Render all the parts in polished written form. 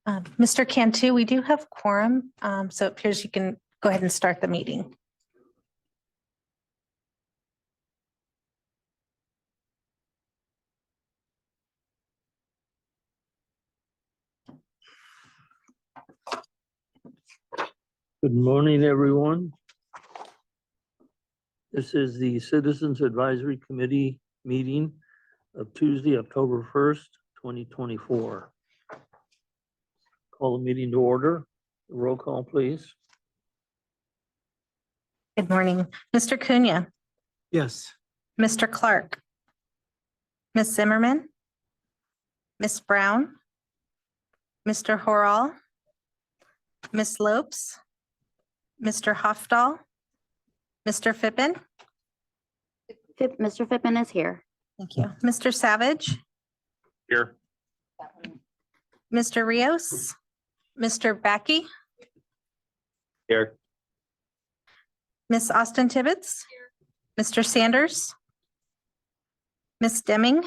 Mr. Cantu, we do have quorum, so it appears you can go ahead and start the meeting. Good morning, everyone. This is the Citizens Advisory Committee meeting of Tuesday, October 1st, 2024. Call the meeting to order. Roll call, please. Good morning, Mr. Cunha, Yes. Mr. Clark, Ms. Zimmerman, Ms. Brown, Mr. Horall, Ms. Lopes, Mr. Hofdahl, Mr. Fippen. Mr. Fippen is here. Thank you. Mr. Savage, Here. Mr. Rios, Mr. Backy, Here. Ms. Austin Tibbetts, Mr. Sanders, Ms. Deming,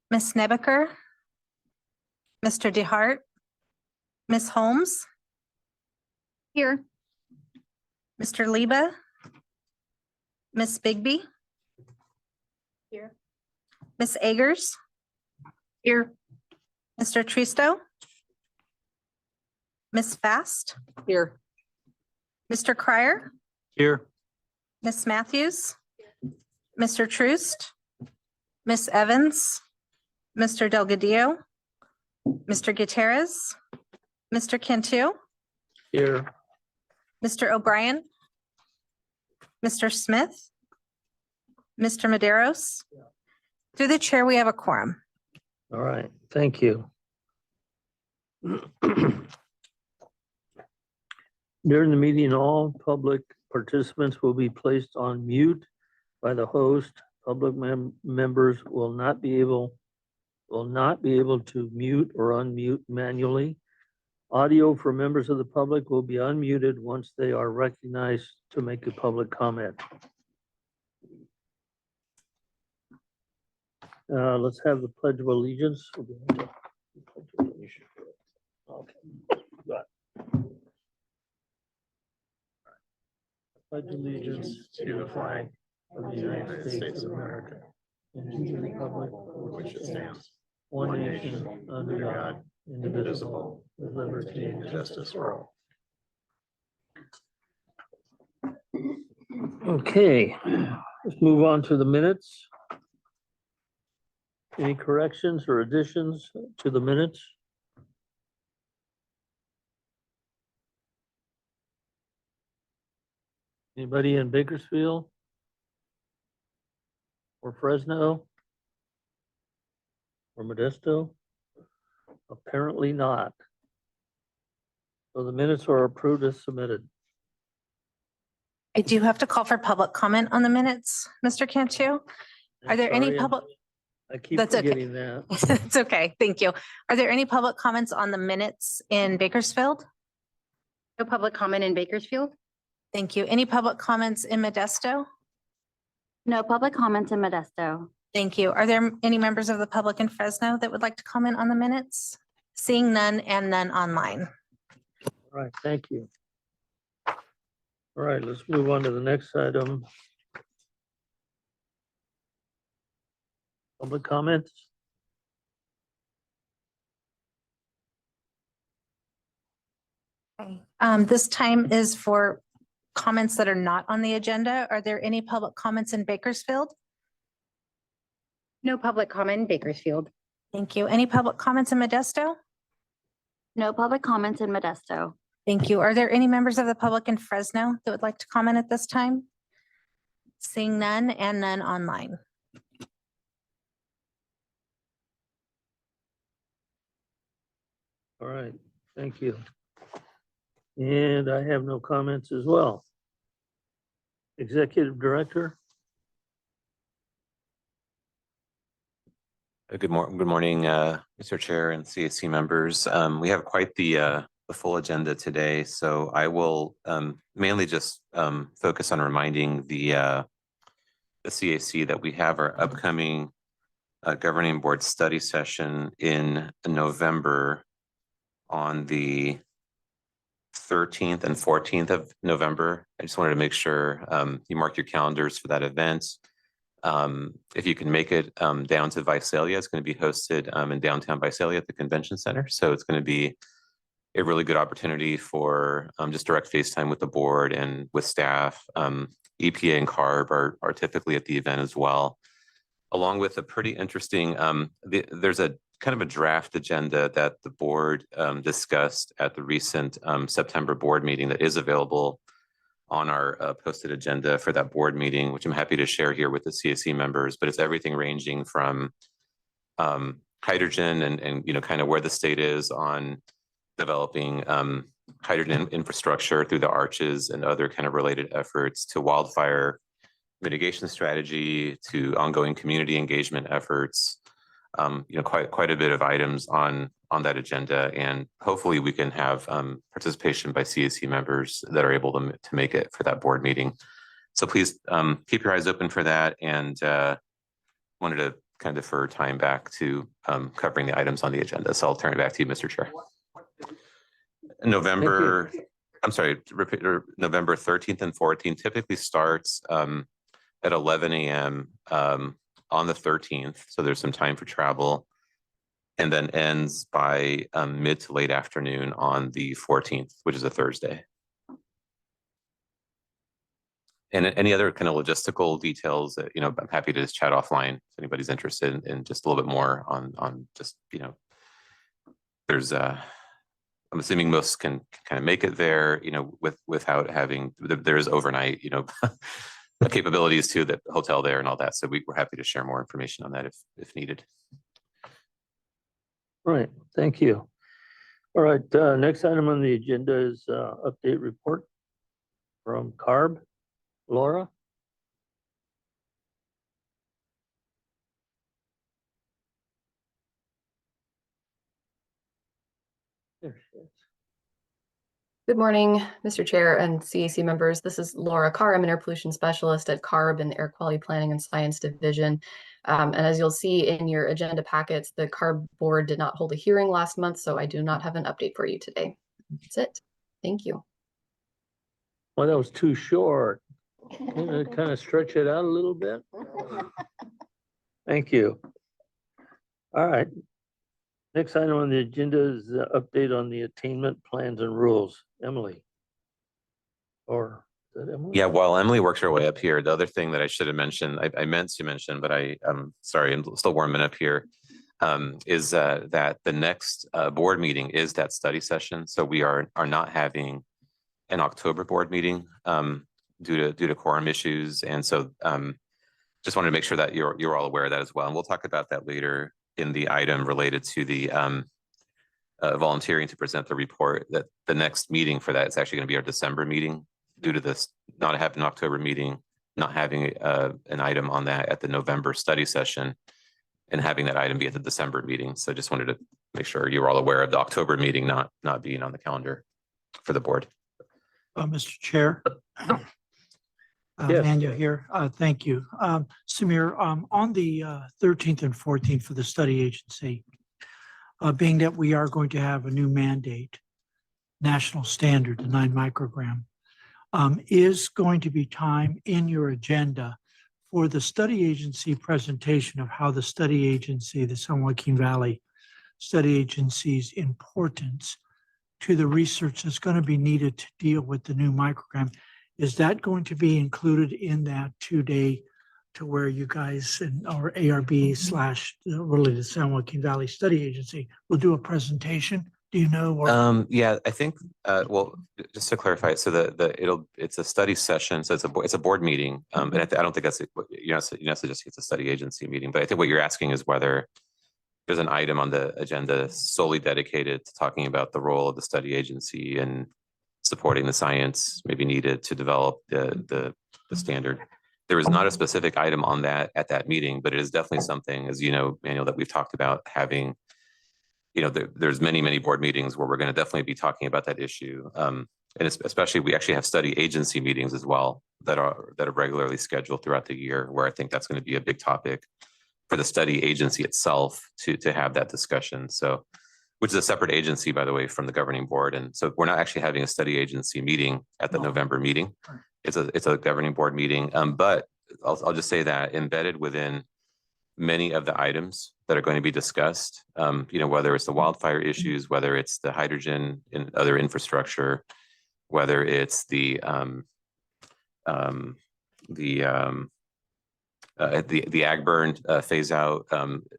Ms. Nebaker, Mr. DeHart, Ms. Holmes, Here. Mr. Liba, Ms. Bigby, Here. Ms. Agers, Here. Mr. Tristo, Ms. Fast, Here. Mr. Cryer, Here. Ms. Matthews, Mr. Troost, Ms. Evans, Mr. Delgadillo, Mr. Gutierrez, Mr. Cantu, Here. Mr. O'Brien, Mr. Smith, Mr. Maderos. Through the chair, we have a quorum. All right, thank you. During the meeting, all public participants will be placed on mute by the host. Public members will not be able to mute or unmute manually. Audio for members of the public will be unmuted once they are recognized to make a public comment. Let's have the Pledge of Allegiance. Okay. Pledge allegiance to the flag of the United States of America and to the republic for which it stands, one nation under God, indivisible, with liberty and justice for all. Okay, let's move on to the minutes. Any corrections or additions to the minutes? Anybody in Bakersfield or Fresno or Modesto? Apparently not. So the minutes are approved as submitted. I do have to call for public comment on the minutes, Mr. Cantu. Are there any Sorry, public? I keep That's okay. forgetting that. It's okay. Thank you. Are there any public comments on the minutes in Bakersfield? No public comment in Bakersfield? Thank you. Any public comments in Modesto? No public comments in Modesto. Thank you. Are there any members of the public in Fresno that would like to comment on the minutes? Seeing none and none online. All right, thank you. All right, let's move on to the next item. Public comments? Okay. This time is for comments that are not on the agenda. Are there any public comments in Bakersfield? No public comment in Bakersfield. Thank you. Any public comments in Modesto? No public comments in Modesto. Thank you. Are there any members of the public in Fresno that would like to comment at this time? Seeing none and none online. All right, thank you. And I have no comments as well. Executive Director? Good morning, Mr. Chair and CAC members. We have quite the full agenda today, so I will mainly just focus on reminding the CAC that we have our upcoming governing board study session in November on the 13th and 14th of November. I just wanted to make sure you mark your calendars for that event. If you can make it down to Visalia, it's going to be hosted in downtown Visalia at the convention center. So it's going to be a really good opportunity for just direct FaceTime with the board and with staff. EPA and CARB are typically at the event as well, along with a pretty interesting, there's a kind of a draft agenda that the board discussed at the recent September board meeting that is available on our posted agenda for that board meeting, which I'm happy to share here with the CAC members, but it's everything ranging from hydrogen and you know, kind of where the state is on developing hydrogen infrastructure through the arches and other kind of related efforts, to wildfire mitigation strategy, to ongoing community engagement efforts. You know, quite a bit of items on that agenda, and hopefully we can have participation by CAC members that are able to make it for that board meeting. So please keep your eyes open for that, and wanted to kind of defer time back to covering the items on the agenda. So I'll turn it back to you, Mr. Chair. November 13th and 14th typically starts at 11 a.m. On the 13th, so there's some time for travel, and then ends by mid to late afternoon on the 14th, which is a Thursday. And any other kind of logistical details that, you know, I'm happy to just chat offline if anybody's interested in just a little bit more on just, you know, there's I'm assuming most can kind of make it there, you know, without having, there's overnight, you know, capabilities to the hotel there and all that. So we're happy to share more information on that if needed. Right, thank you. All right, next item on the agenda is update report from CARB. Laura? There she is. Good morning, Mr. Chair and CAC members. This is Laura Carr. I'm an air pollution specialist at CARB in the Air Quality Planning and Science Division. And as you'll see in your agenda packets, the CARB board did not hold a hearing last month, so I do not have an update for you today. That's it. Thank you. Well, that was too short. Kind of stretch it out a little bit. Thank you. All right. Next item on the agenda is the update on the attainment plans and rules. Emily. Or is that Emily? Yeah, while Emily works her way up here, the other thing that I should have mentioned, I meant to mention, but I'm sorry, I'm still warming up here, is that the next board meeting is that study session. So we are not having an October board meeting due to quorum issues. And so just wanted to make sure that you're all aware of that as well. And we'll talk about that later in the item related to the volunteering to present the report. That the next meeting for that is actually going to be our December meeting, due to this not having an October meeting, not having an item on that at the November study session, and having that item be at the December meeting. So just wanted to make sure you were all aware of the October meeting not being on the calendar for the board. Mr. Chair. Yes. Manya here. Thank you. Samir, on the 13th and 14th for the study agency, being that we are going to have a new mandate, national standard, the 9 microgram, is going to be time in your agenda for the study agency presentation of how the study agency, the San Joaquin Valley Study Agency's importance to the research that's going to be needed to deal with the new microgram. Is that going to be included in that 2-day to where you guys and our ARB / really the San Joaquin Valley Study Agency will do a presentation? Do you know? Or Yeah, I think, well, just to clarify, so it's a study session, so it's a board meeting. And I don't think that's, you know, just it's a study agency meeting, but I think what you're asking is whether there's an item on the agenda solely dedicated to talking about the role of the study agency and supporting the science maybe needed to develop the standard. There is not a specific item on that at that meeting, but it is definitely something, as you know, Manuel, that we've talked about having. You know, there's many board meetings where we're going to definitely be talking about that issue, and especially we actually have study agency meetings as well that are regularly scheduled throughout the year, where I think that's going to be a big topic for the study agency itself to have that discussion. So, which is a separate agency, by the way, from the governing board. And so we're not actually having a study agency meeting at the No. November meeting. Right. It's a governing board meeting. But I'll just say that embedded within many of the items that are going to be discussed, whether it's the wildfire issues, whether it's the hydrogen and other infrastructure, whether it's the ag burn phase out.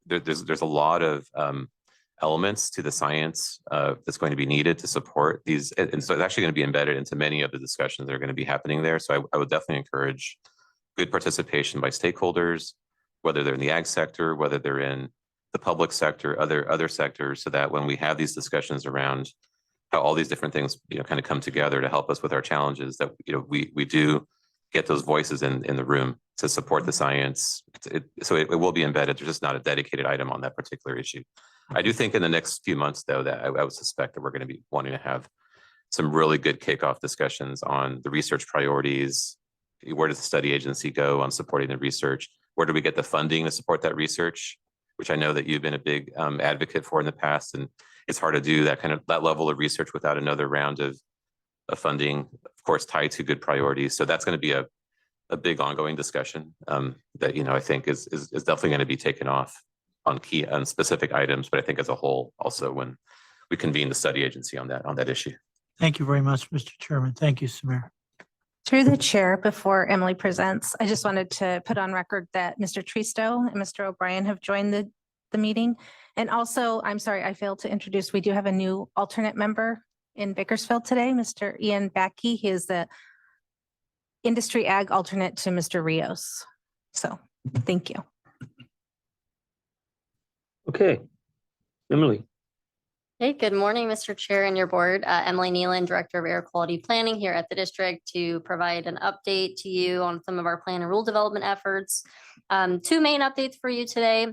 There's a lot of elements to the science that's going to be needed to support these, and so it's actually going to be embedded into many of the discussions that are going to be happening there. So I would definitely encourage good participation by stakeholders, whether they're in the ag sector, whether they're in the public sector, other sectors, so that when we have these discussions around how all these different things kind of come together to help us with our challenges, that we do get those voices in the room to support the science. So it will be embedded. There's just not a dedicated item on that particular issue. I do think in the next few months, though, that I would suspect that we're going to be wanting to have some really good kickoff discussions on the research priorities. Where does the study agency go on supporting the research? Where do we get the funding to support that research? Which I know that you've been a big advocate for in the past, and it's hard to do that level of research without another round of funding, of course, tied to good priorities. So that's going to be a big ongoing discussion that I think is definitely going to be taken off on specific items, but I think as a whole also when we convene the study agency on that issue. Thank you very much, Mr. Chairman. Thank you, Samir. Through the chair, before Emily presents, I just wanted to put on record that Mr. Tristo and Mr. O'Brien have joined the meeting. And also, I'm sorry, I failed to introduce, we do have a new alternate member in Bakersfield today, Mr. Ian Backey. He is the industry ag alternate to Mr. Rios. So thank you. Okay, Emily. Hey, good morning, Mr. Chair and your board. Emily Nealon, Director of Air Quality Planning here at the district to provide an update to you on some of our plan and rule development efforts. Two main updates for you today.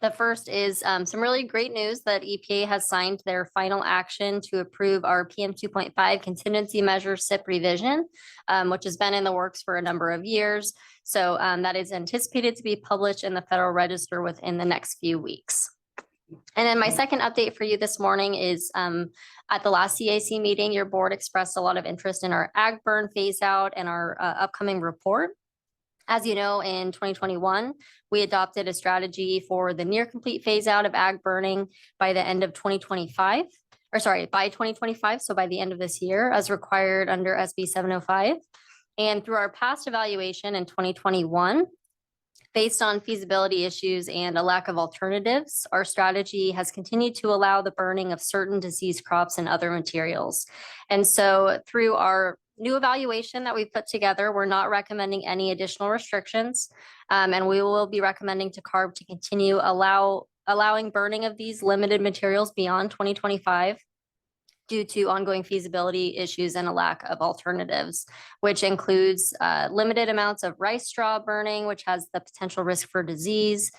The first is some really great news that EPA has signed their final action to approve our PM 2.5 contingency measure SIP revision, which has been in the works for a number of years. So that is anticipated to be published in the Federal Register within the next few weeks. And then my second update for you this morning is at the last CAC meeting, your board expressed a lot of interest in our ag burn phase out and our upcoming report. As you know, in 2021, we adopted a strategy for the near complete phase out of ag burning by the end of 2025, or sorry, by 2025. So by the end of this year, as required under SB 705. And through our past evaluation in 2021, based on feasibility issues and a lack of alternatives, our strategy has continued to allow the burning of certain disease crops and other materials. And so through our new evaluation that we've put together, we're not recommending any additional restrictions. And we will be recommending to CARB to continue allowing burning of these limited materials beyond 2025 due to ongoing feasibility issues and a lack of alternatives, which includes limited amounts of rice straw burning, which has the potential risk for disease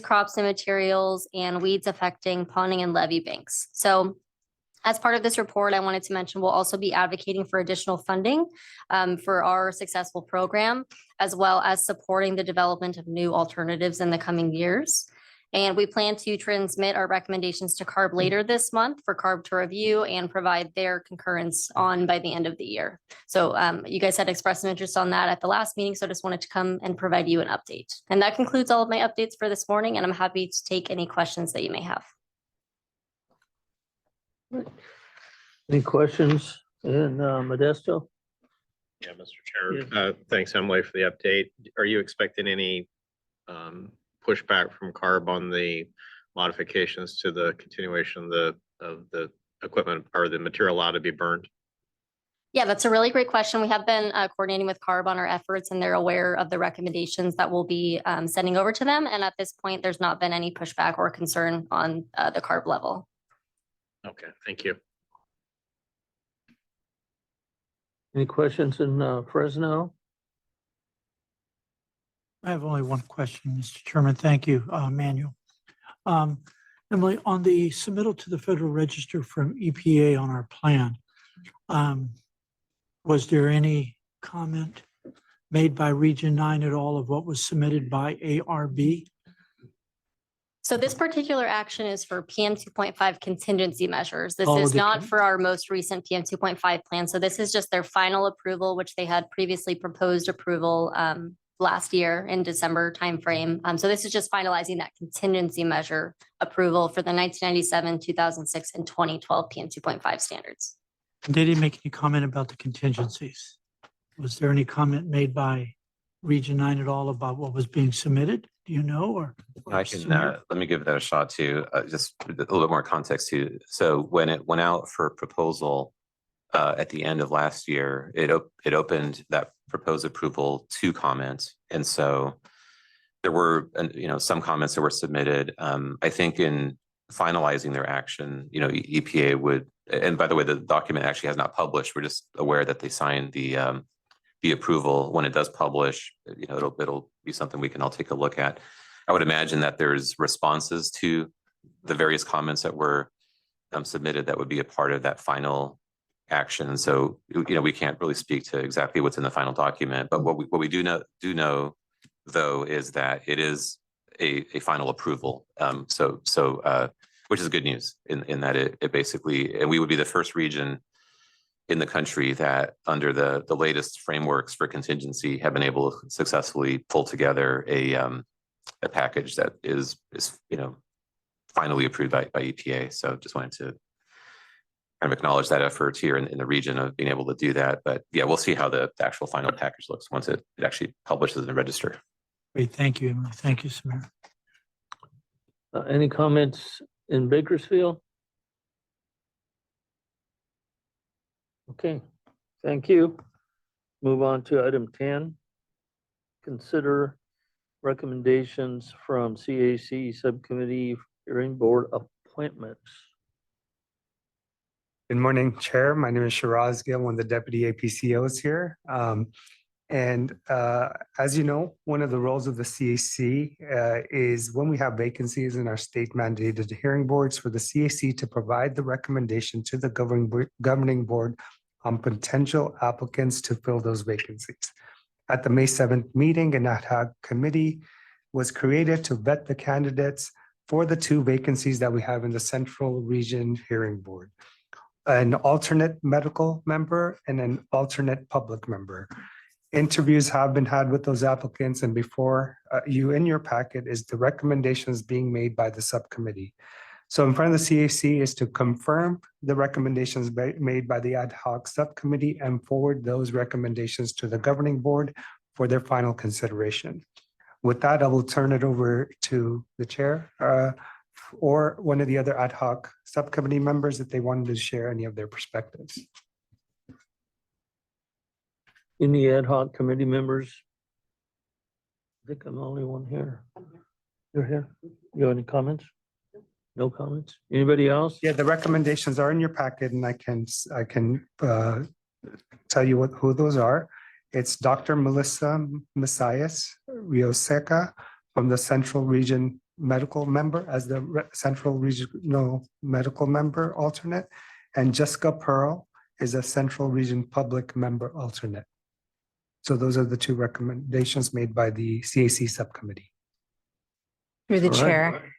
crops and materials, and weeds affecting ponding and levee banks. So as part of this report, I wanted to mention we'll also be advocating for additional funding for our successful program, as well as supporting the development of new alternatives in the coming years. And we plan to transmit our recommendations to CARB later this month for CARB to review and provide their concurrence on by the end of the year. So you guys had expressed some interest on that at the last meeting, so I just wanted to come and provide you an update. And that concludes all of my updates for this morning, and I'm happy to take any questions that you may have. Any questions in Modesto? Yeah, Mr. Chair. Thanks, Emily, for the update. Are you expecting any pushback from CARB on the modifications to the continuation of the equipment or the material allowed to be burned? Yeah, that's a really great question. We have been coordinating with CARB on our efforts, and they're aware of the recommendations that we'll be sending over to them. And at this point, there's not been any pushback or concern on the CARB level. Okay, thank you. Any questions in Fresno? I have only one question, Mr. Chairman. Thank you, Manuel. Emily, on the submittal to the Federal Register from EPA on our plan, was there any comment made by Region 9 at all of what was submitted by ARB? So this particular action is for PM 2.5 contingency measures. This Oh, is the not con- for our most recent PM 2.5 plan. So this is just their final approval, which they had previously proposed approval last year in December timeframe. So this is just finalizing that contingency measure approval for the 1997, 2006, and 2012 PM 2.5 standards. They didn't make any comment about the contingencies. Was there any comment made by Region 9 at all about what was being submitted? Do you know, or? I can, Samir? let me give that a shot too, just a little bit more context too. So when it went out for proposal at the end of last year, it opened that proposed approval to comment. And so there were, some comments that were submitted. I think in finalizing their action, EPA would, and by the way, the document actually has not published. We're just aware that they signed the approval. When it does publish, it'll be something we can all take a look at. I would imagine that there's responses to the various comments that were submitted that would be a part of that final action. And so, we can't really speak to exactly what's in the final document, but what we do know though, is that it is a final approval. Which is good news in that it basically, and we would be the first region in the country that under the latest frameworks for contingency have been able to successfully pull together a package that is finally approved by EPA. So just wanted to kind of acknowledge that effort here in the region of being able to do that. But yeah, we'll see how the actual final package looks once it actually publishes in the register. Great, thank you, Emily. Thank you, Samir. Any comments in Bakersfield? Okay, thank you. Move on to item 10. Consider recommendations from CAC Subcommittee Hearing Board appointments. Good morning, Chair. My name is Shiraz Gill, one of the Deputy APCOs here. As you know, one of the roles of the CAC is when we have vacancies in our state mandated hearing boards for the CAC to provide the recommendation to the governing board on potential applicants to fill those vacancies. At the May 7th meeting, an ad hoc committee was created to vet the candidates for the 2 vacancies that we have in the Central Region Hearing Board, an alternate medical member and an alternate public member. Interviews have been had with those applicants, and before you in your packet is the recommendations being made by the subcommittee. So in front of the CAC is to confirm the recommendations made by the ad hoc subcommittee and forward those recommendations to the governing board for their final consideration. With that, I will turn it over to the chair or one of the other ad hoc subcommittee members if they wanted to share any of their perspectives. Any ad hoc committee members? I think I'm the only one here. You're here. You have any comments? No comments? Anybody else? Yeah, the recommendations are in your packet, and I can tell you who those are. It's Dr. Melissa Messias Rioseca from the Central Region Medical Member as the Central Regional Medical Member alternate, and Jessica Pearl is a Central Region Public Member alternate. So those are the 2 recommendations made by the CAC subcommittee. Through the All right. chair.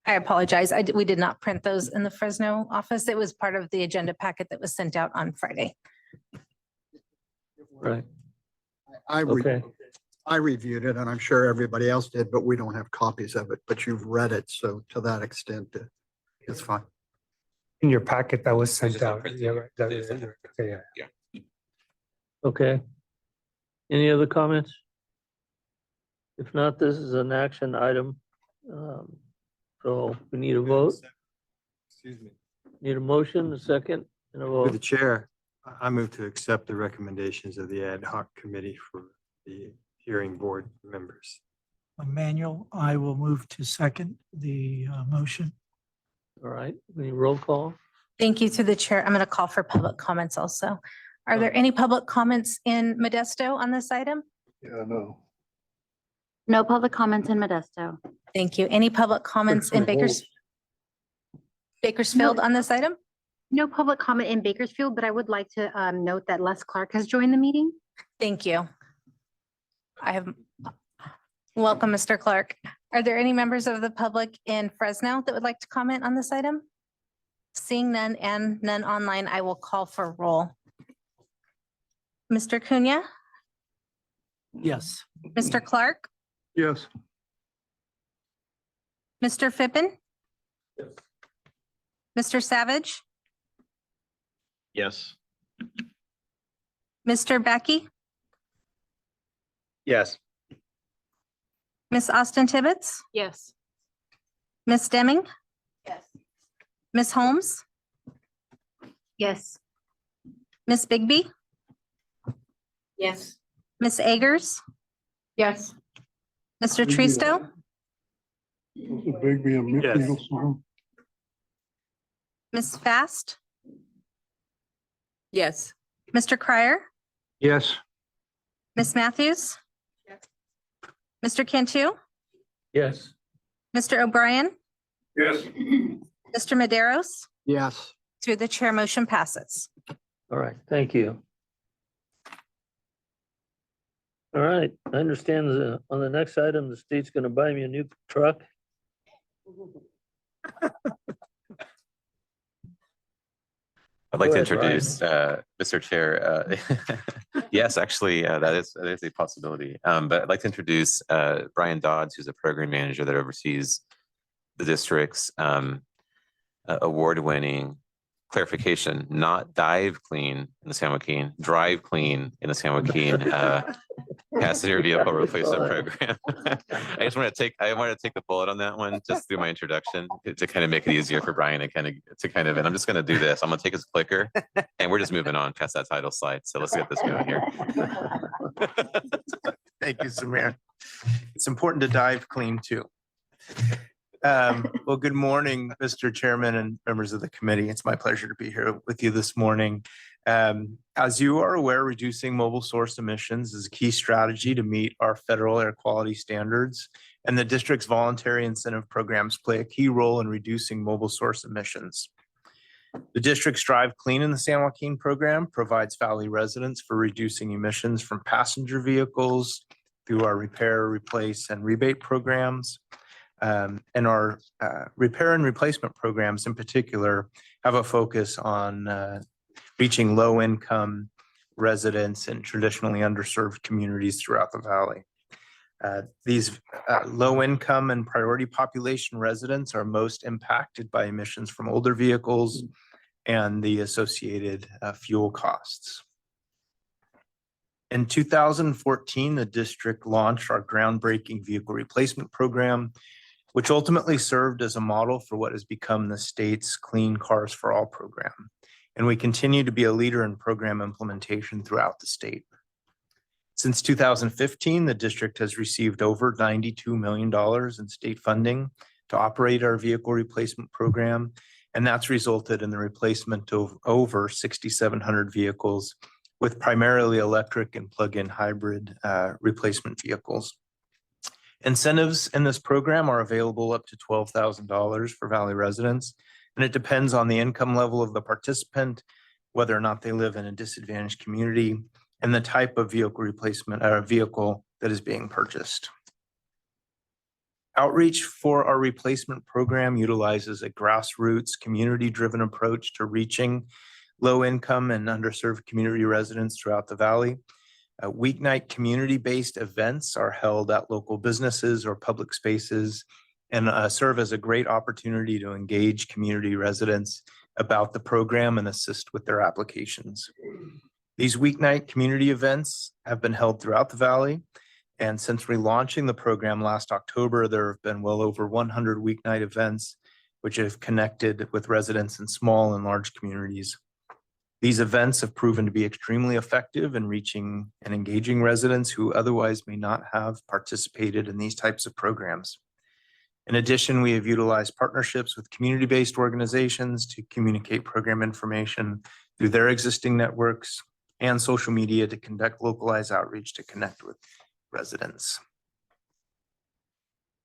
I apologize. We did not print those in the Fresno office. It was part of the agenda packet that was sent out on Friday. Right, I okay. reviewed it and I'm sure everybody else did, but we don't have copies of it, but you've read it. So to that extent, it's fine. In your packet that was sent just not out. printed. Yeah, right. Okay, yeah. Okay. Any other comments? If not, this is an action item. So we need a vote. Excuse me. Need a motion, a second, and a Through the vote. chair, I move to accept the recommendations of the ad hoc committee for the hearing board members. Emmanuel, I will move to second the motion. All right, any roll call? Thank you through the chair. I'm going to call for public comments also. Are there any public comments in Modesto on this item? Yeah, no. No public comments in Modesto. Thank you. Any public comments in Bakersfield on this item? No public comment in Bakersfield, but I would like to note that Les Clark has joined the meeting. Thank you. Welcome, Mr. Clark. Are there any members of the public in Fresno that would like to comment on this item? Seeing none and none online, I will call for roll. Mr. Cunha, Yes. Mr. Clark, Yes. Mr. Fippen, Mr. Savage, Yes. Mr. Becky, Yes. Miss Austin Tibbetts, Yes. Miss Deming, Yes. Miss Holmes, Yes. Miss Bigby, Yes. Miss Agers, Yes. Mr. Tristo, Yes. Miss Fast, Yes. Mr. Crier, Yes. Miss Matthews, Mr. Cantu, Yes. Mr. O'Brien, Yes. Mr. Maderos. Yes. Through the chair, motion passes. All right, thank you. All right, I understand on the next item, the state's gonna buy me a new truck. I'd like Go to ahead, Brian. introduce, Mr. Chair, yes, actually, that is a possibility. But I'd like to introduce Brian Dodds, who's a program manager that oversees the district's award-winning clarification, not dive clean in the San Joaquin, drive clean in the San Joaquin passenger vehicle replacement program. I wanted to take the bullet on that one just through my introduction to kind of make it easier for Brian to kind of, and I'm just going to do this. I'm going to take his clicker and we're just moving on past that title slide. So let's get this going here. Thank you, Samir. It's important to dive clean too. Well, good morning, Mr. Chairman and members of the committee. It's my pleasure to be here with you this morning. As you are aware, reducing mobile source emissions is a key strategy to meet our federal air quality standards, and the district's voluntary incentive programs play a key role in reducing mobile source emissions. The district's Drive Clean in the San Joaquin program provides Valley residents for reducing emissions from passenger vehicles through our repair, replace, and rebate programs. And our repair and replacement programs in particular have a focus on reaching low-income residents in traditionally underserved communities throughout the valley. These low-income and priority population residents are most impacted by emissions from older vehicles and the associated fuel costs. In 2014, the district launched our groundbreaking vehicle replacement program, which ultimately served as a model for what has become the state's Clean Cars for All program. And we continue to be a leader in program implementation throughout the state. Since 2015, the district has received over $92 million in state funding to operate our vehicle replacement program. And that's resulted in the replacement of over 6,700 vehicles with primarily electric and plug-in hybrid replacement vehicles. Incentives in this program are available up to $12,000 for Valley residents, and it depends on the income level of the participant, whether or not they live in a disadvantaged community, and the type of vehicle replacement or vehicle that is being purchased. Outreach for our replacement program utilizes a grassroots, community-driven approach to reaching low-income and underserved community residents throughout the valley. Weeknight community-based events are held at local businesses or public spaces and serve as a great opportunity to engage community residents about the program and assist with their applications. These weeknight community events have been held throughout the valley, and since relaunching the program last October, there have been well over 100 weeknight events which have connected with residents in small and large communities. These events have proven to be extremely effective in reaching and engaging residents who otherwise may not have participated in these types of programs. In addition, we have utilized partnerships with community-based organizations to communicate program information through their existing networks and social media to conduct localized outreach to connect with residents.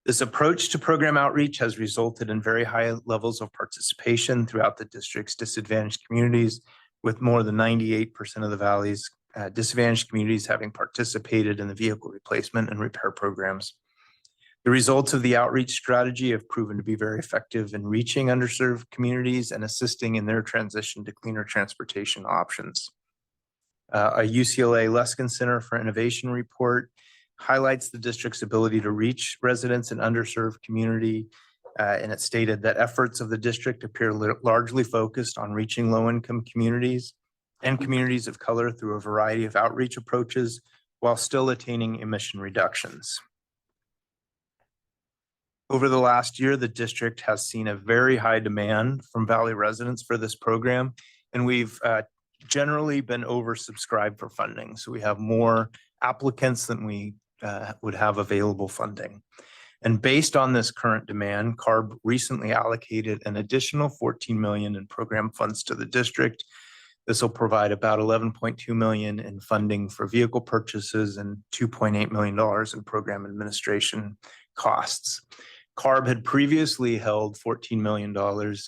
This approach to program outreach has resulted in very high levels of participation throughout the district's disadvantaged communities, with more than 98% of the valley's disadvantaged communities having participated in the vehicle replacement and repair programs. The results of the outreach strategy have proven to be very effective in reaching underserved communities and assisting in their transition to cleaner transportation options. A UCLA Luskin Center for Innovation report highlights the district's ability to reach residents in underserved community. And it stated that efforts of the district appear largely focused on reaching low-income communities and communities of color through a variety of outreach approaches while still attaining emission reductions. Over the last year, the district has seen a very high demand from Valley residents for this program, and we've generally been oversubscribed for funding. So we have more applicants than we would have available funding. And based on this current demand, CARB recently allocated an additional $14 million in program funds to the district. This will provide about $11.2 million in funding for vehicle purchases and $2.8 million in program administration costs. CARB had previously held $14 million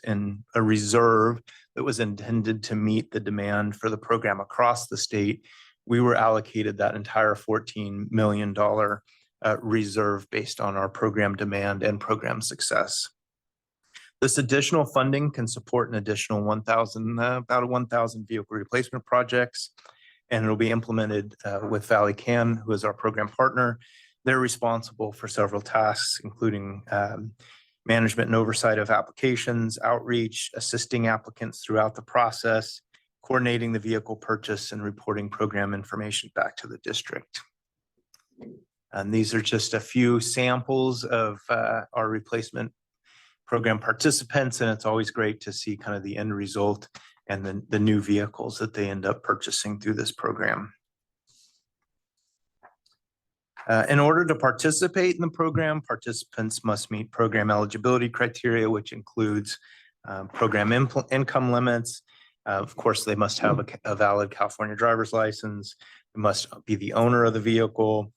in a reserve that was intended to meet the demand for the program across the state. We were allocated that entire $14 million reserve based on our program demand and program success. This additional funding can support an additional about 1,000 vehicle replacement projects, and it'll be implemented with Valley CAN, who is our program partner. They're responsible for several tasks, including management and oversight of applications, outreach, assisting applicants throughout the process, coordinating the vehicle purchase, and reporting program information back to the district. And these are just a few samples of our replacement program participants, and it's always great to see kind of the end result and the new vehicles that they end up purchasing through this program. In order to participate in the program, participants must meet program eligibility criteria, which includes program income limits. Of course, they must have a valid California driver's license. They must be the owner of the vehicle,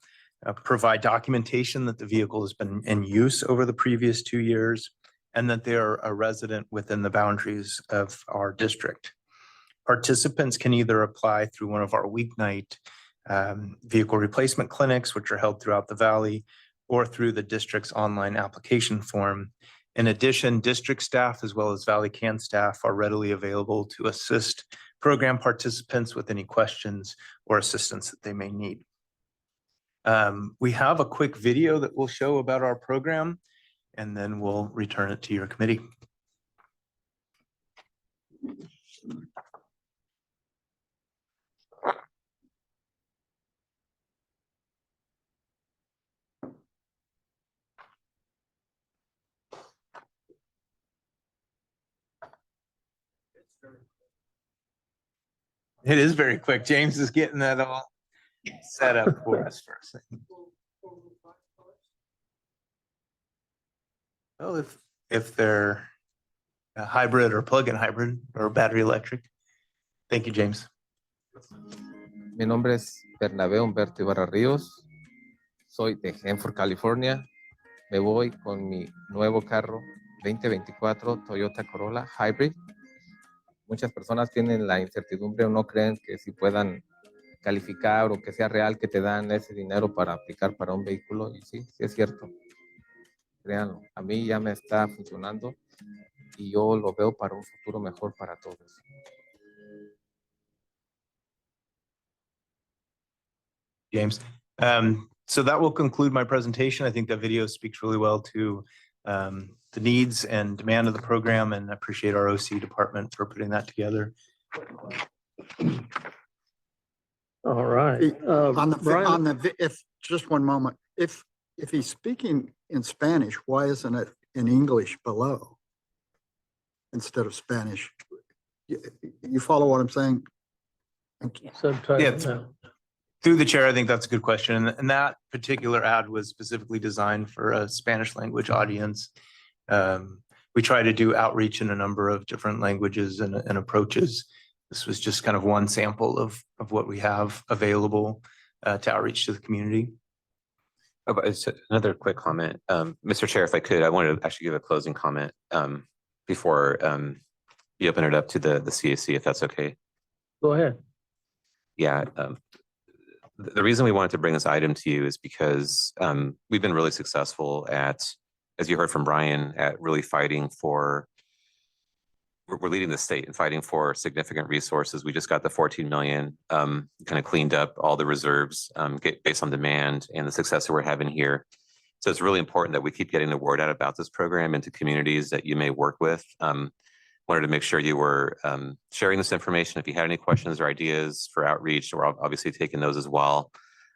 provide documentation that the vehicle has been in use over the previous 2 years, and that they are a resident within the boundaries of our district. Participants can either apply through one of our weeknight vehicle replacement clinics, which are held throughout the Valley, or through the district's online application form. In addition, district staff as well as Valley CAN staff are readily available to assist program participants with any questions or assistance that they may need. We have a quick video that we'll show about our program, and then we'll return it to your committee. It is very quick. James is getting that all set up for us for a second. Well, if they're a hybrid or plug-in hybrid or battery electric. Thank you, James. Mi nombre es Bernabé Humberto Ibarra Ríos. Soy de Hanford, California. Me voy con mi nuevo carro 2024 Toyota Corolla Hybrid. Muchas personas tienen la incertidumbre o no creen que si puedan calificar o que sea real que te dan ese dinero para aplicar para un vehículo. Y sí, sí es cierto. Créanlo, a mí ya me está funcionando y yo lo veo para un futuro mejor para todos. James. So that will conclude my presentation. I think that video speaks really well to the needs and demand of the program, and I appreciate our OC department for putting that together. All right. If just one moment, if he's speaking in Spanish, why isn't it in English below instead of Spanish? You follow what I'm saying? Subtitle. Yeah, through the chair, I think that's a good question. And that particular ad was specifically designed for a Spanish language audience. We try to do outreach in a number of different languages and approaches. This was just kind of one sample of what we have available to outreach to the community. Oh, but it's another quick comment. Mr. Chair, if I could, I wanted to actually give a closing comment before you open it up to the CAC, if that's okay. Go ahead. Yeah. the reason we wanted to bring this item to you is because we've been really successful at, as you heard from Brian, at really fighting for, we're leading the state in fighting for significant resources. We just got the 14 million, kind of cleaned up all the reserves based on demand and the success that we're having here. So it's really important that we keep getting the word out about this program into communities that you may work with. Wanted to make sure you were sharing this information. If you had any questions or ideas for outreach, we're obviously taking those as well.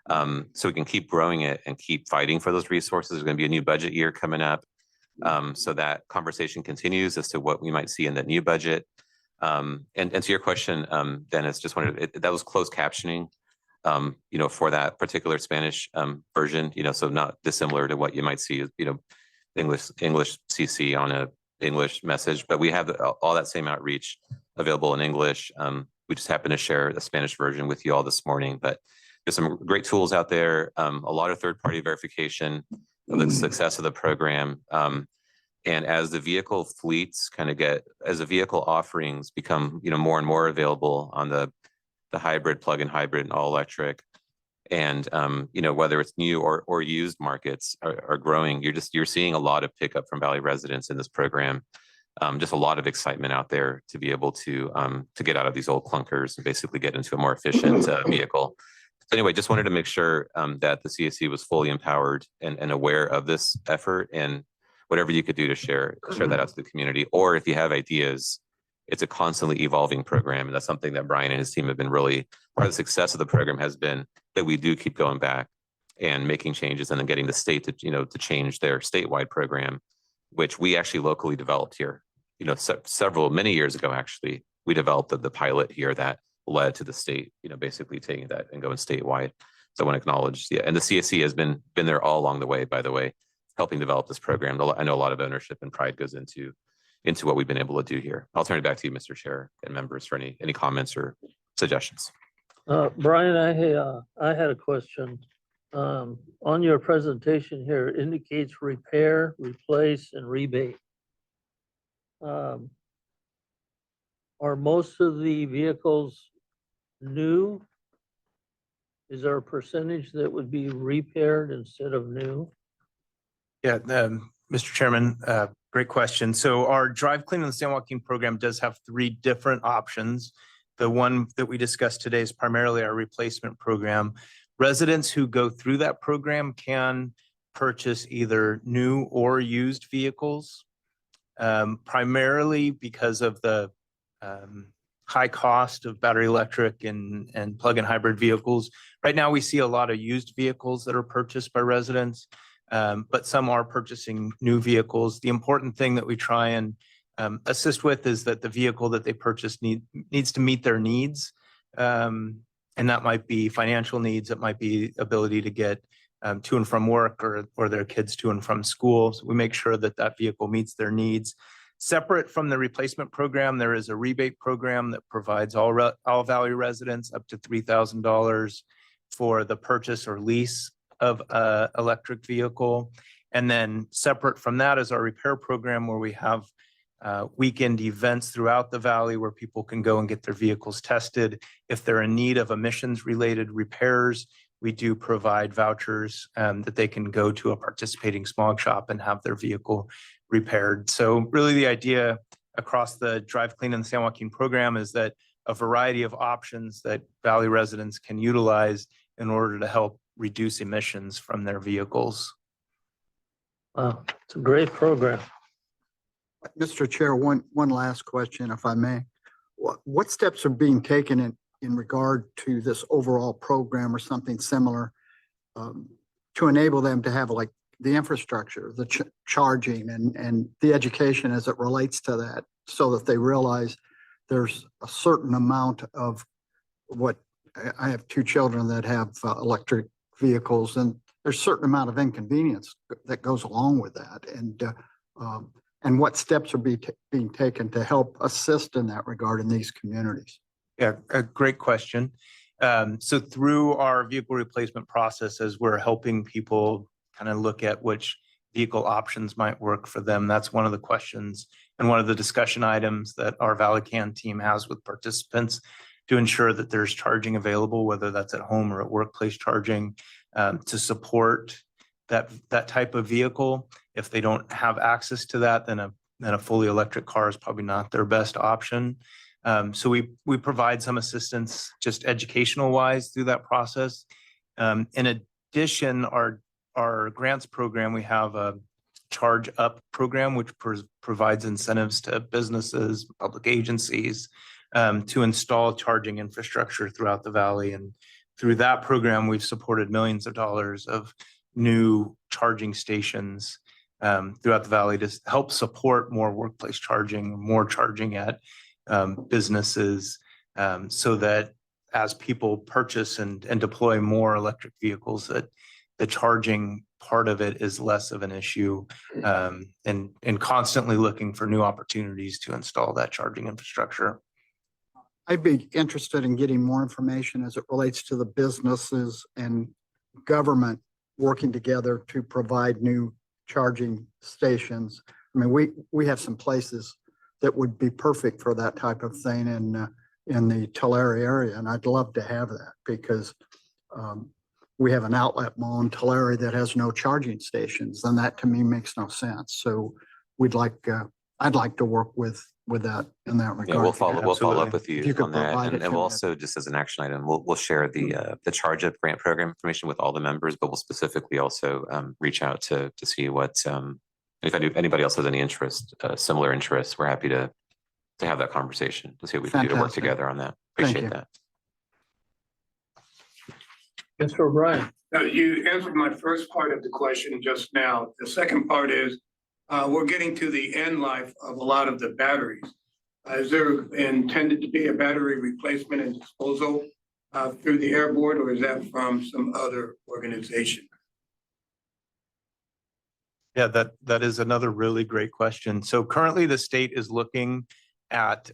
So we can keep growing it and keep fighting for those resources. There's going to be a new budget year coming up. So that conversation continues as to what we might see in that new budget. And to your question, Dennis, just wanted that was closed captioning, for that particular Spanish version, so not dissimilar to what you might see, English CC on a English message, but we have all that same outreach available in English. We just happen to share the Spanish version with you all this morning, but there's some great tools out there, a lot of third-party verification of the success of the program. And as the vehicle fleets as the vehicle offerings become, more and more available on the hybrid, plug-in hybrid and all electric, and whether it's new or used markets are growing, you're seeing a lot of pickup from Valley residents in this program. Just a lot of excitement out there to be able to get out of these old clunkers and basically get into a more efficient vehicle. So anyway, just wanted to make sure that the CAC was fully empowered and aware of this effort, and whatever you could do to share that out to the community. Or if you have ideas, it's a constantly evolving program. And that's something that Brian and his team have been really, part of the success of the program has been that we do keep going back and making changes and then getting the state to, to change their statewide program, which we actually locally developed here. Many years ago, actually, we developed the pilot here that led to the state, basically taking that and going statewide. So I want to acknowledge, and the CAC has been there all along the way, by the way, helping develop this program. I know a lot of ownership and pride goes into what we've been able to do here. I'll turn it back to you, Mr. Chair and members, for any comments or suggestions. Brian, I had a question. On your presentation here, it indicates repair, replace, and rebate. Are most of the vehicles new? Is there a percentage that would be repaired instead of new? Yeah, Mr. Chairman, great question. So our Drive Clean in the San Joaquin program does have 3 different options. The one that we discussed today is primarily our replacement program. Residents who go through that program can purchase either new or used vehicles, primarily because of the high cost of battery electric and plug-in hybrid vehicles. Right now, we see a lot of used vehicles that are purchased by residents, but some are purchasing new vehicles. The important thing that we try and assist with is that the vehicle that they purchase needs to meet their needs. And that might be financial needs, it might be ability to get to and from work or their kids to and from school. So we make sure that that vehicle meets their needs. Separate from the replacement program, there is a rebate program that provides all Valley residents up to $3,000 for the purchase or lease of an electric vehicle. And then separate from that is our repair program, where we have weekend events throughout the Valley where people can go and get their vehicles tested. If they're in need of emissions related repairs, we do provide vouchers that they can go to a participating smog shop and have their vehicle repaired. So really the idea across the Drive Clean in the San Joaquin program is that a variety of options that Valley residents can utilize in order to help reduce emissions from their vehicles. Wow, it's a great program. Mr. Chair, one last question, if I may. What steps are being taken in regard to this overall program or something similar to enable them to have like the infrastructure, the charging and the education as it relates to that, so that they realize there's a certain amount of what I have 2 children that have electric vehicles, and there's a certain amount of inconvenience that goes along with that. And what steps are being taken to help assist in that regard in these communities? Yeah, a great question. So through our vehicle replacement process, as we're helping people kind of look at which vehicle options might work for them, that's one of the questions and one of the discussion items that our ValleyCan team has with participants. to ensure that there's charging available, whether that's at home or at workplace charging, to support that type of vehicle. If they don't have access to that, then a fully electric car is probably not their best option. So we provide some assistance just educational wise through that process. In addition, our grants program, we have a charge up program, which provides incentives to businesses, public agencies, to install charging infrastructure throughout the valley. And through that program, we've supported millions of dollars of new charging stations throughout the valley to help support more workplace charging, more charging at businesses, so that as people purchase and deploy more electric vehicles, that the charging part of it is less of an issue, and constantly looking for new opportunities to install that charging infrastructure. I'd be interested in getting more information as it relates to the businesses and government working together to provide new charging stations. I mean, we have some places that would be perfect for that type of thing in the Tulare area, and I'd love to have that because we have an outlet mall in Tulare that has no charging stations, and that to me makes no sense. So I'd like to work with that in that regard. Yeah, we'll follow up with If you could on that. provide it And to we'll me. also, just as an action item, we'll share the charge up grant program information with all the members, but we'll specifically also reach out to see what, if anybody else has any interest, similar interests, we're happy to have that conversation to see what we can do to work Fantastic. together on that. Thank Appreciate you. that. Mr. O'Brien. You answered my first part of the question just now. The second part is, we're getting to the end life of a lot of the batteries. Is there intended to be a battery replacement and disposal through the Air Board, or is that from some other organization? Yeah, that is another really great question. So currently the state is looking at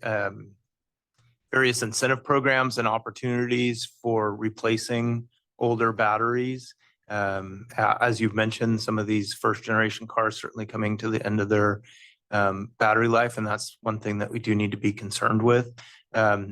various incentive programs and opportunities for replacing older batteries. As you've mentioned, some of these first generation cars certainly coming to the end of their battery life, and that's one thing that we do need to be concerned with.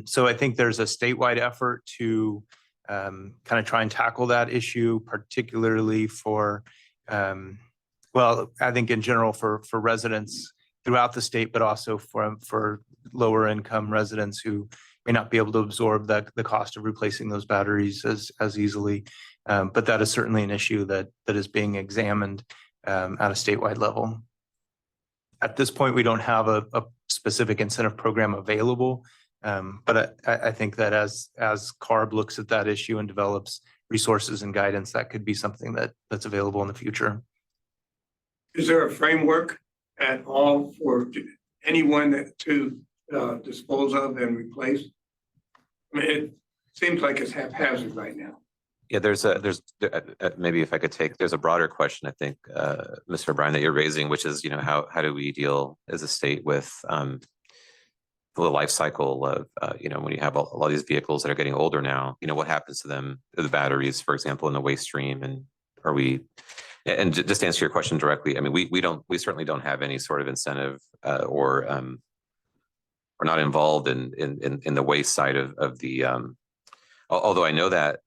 So I think there's a statewide effort to kind of try and tackle that issue, particularly for, well, I think in general for residents throughout the state, but also for lower income residents who may not be able to absorb the cost of replacing those batteries as easily. But that is certainly an issue that is being examined at a statewide level. At this point, we don't have a specific incentive program available, but I think that as CARB looks at that issue and develops resources and guidance, that could be something that's available in the future. Is there a framework at all for anyone to dispose of and replace? I mean, it seems like it's haphazard right now. Yeah, there's maybe if I could take, there's a broader question, I think, Mr. O'Brien, that you're raising, which is, how do we deal as a state with the life cycle of, when you have a lot of these vehicles that are getting older now, what happens to them, the batteries, for example, in the waste stream, and are we, and just to answer your question directly, I mean, we certainly don't have any sort of incentive or we're not involved in the waste side of the, although I know that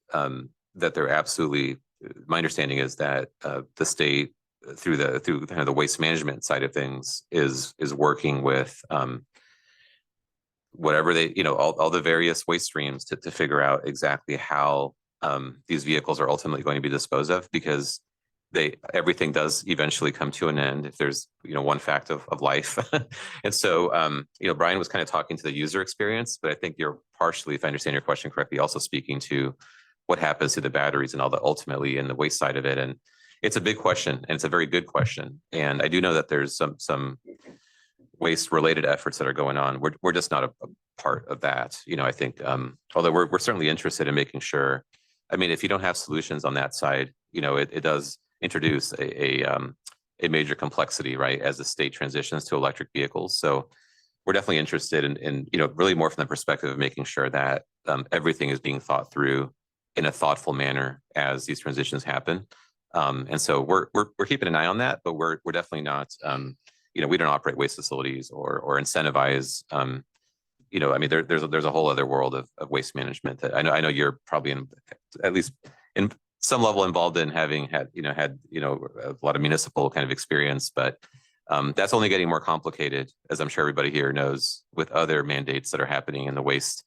that they're absolutely, my understanding is that the state through kind of the waste management side of things is working with whatever they, all the various waste streams to figure out exactly how these vehicles are ultimately going to be disposed of, because everything does eventually come to an end if there's, one fact of life. And so, Brian was kind of talking to the user experience, but I think you're partially, if I understand your question correctly, also speaking to what happens to the batteries and all the ultimately in the waste side of it. And it's a big question, and it's a very good question. And I do know that there's some waste related efforts that are going on. We're just not a part of that. I think, although we're certainly interested in making sure, I mean, if you don't have solutions on that side, it does introduce a major complexity, right, as the state transitions to electric vehicles. So we're definitely interested in really more from the perspective of making sure that everything is being thought through in a thoughtful manner as these transitions happen. And so we're keeping an eye on that, but we're definitely not, we don't operate waste facilities or incentivize you know, I mean, there's a whole other world of waste management that I know you're probably in, at least in some level involved in, having had a lot of municipal kind of experience, but that's only getting more complicated, as I'm sure everybody here knows, with other mandates that are happening in the waste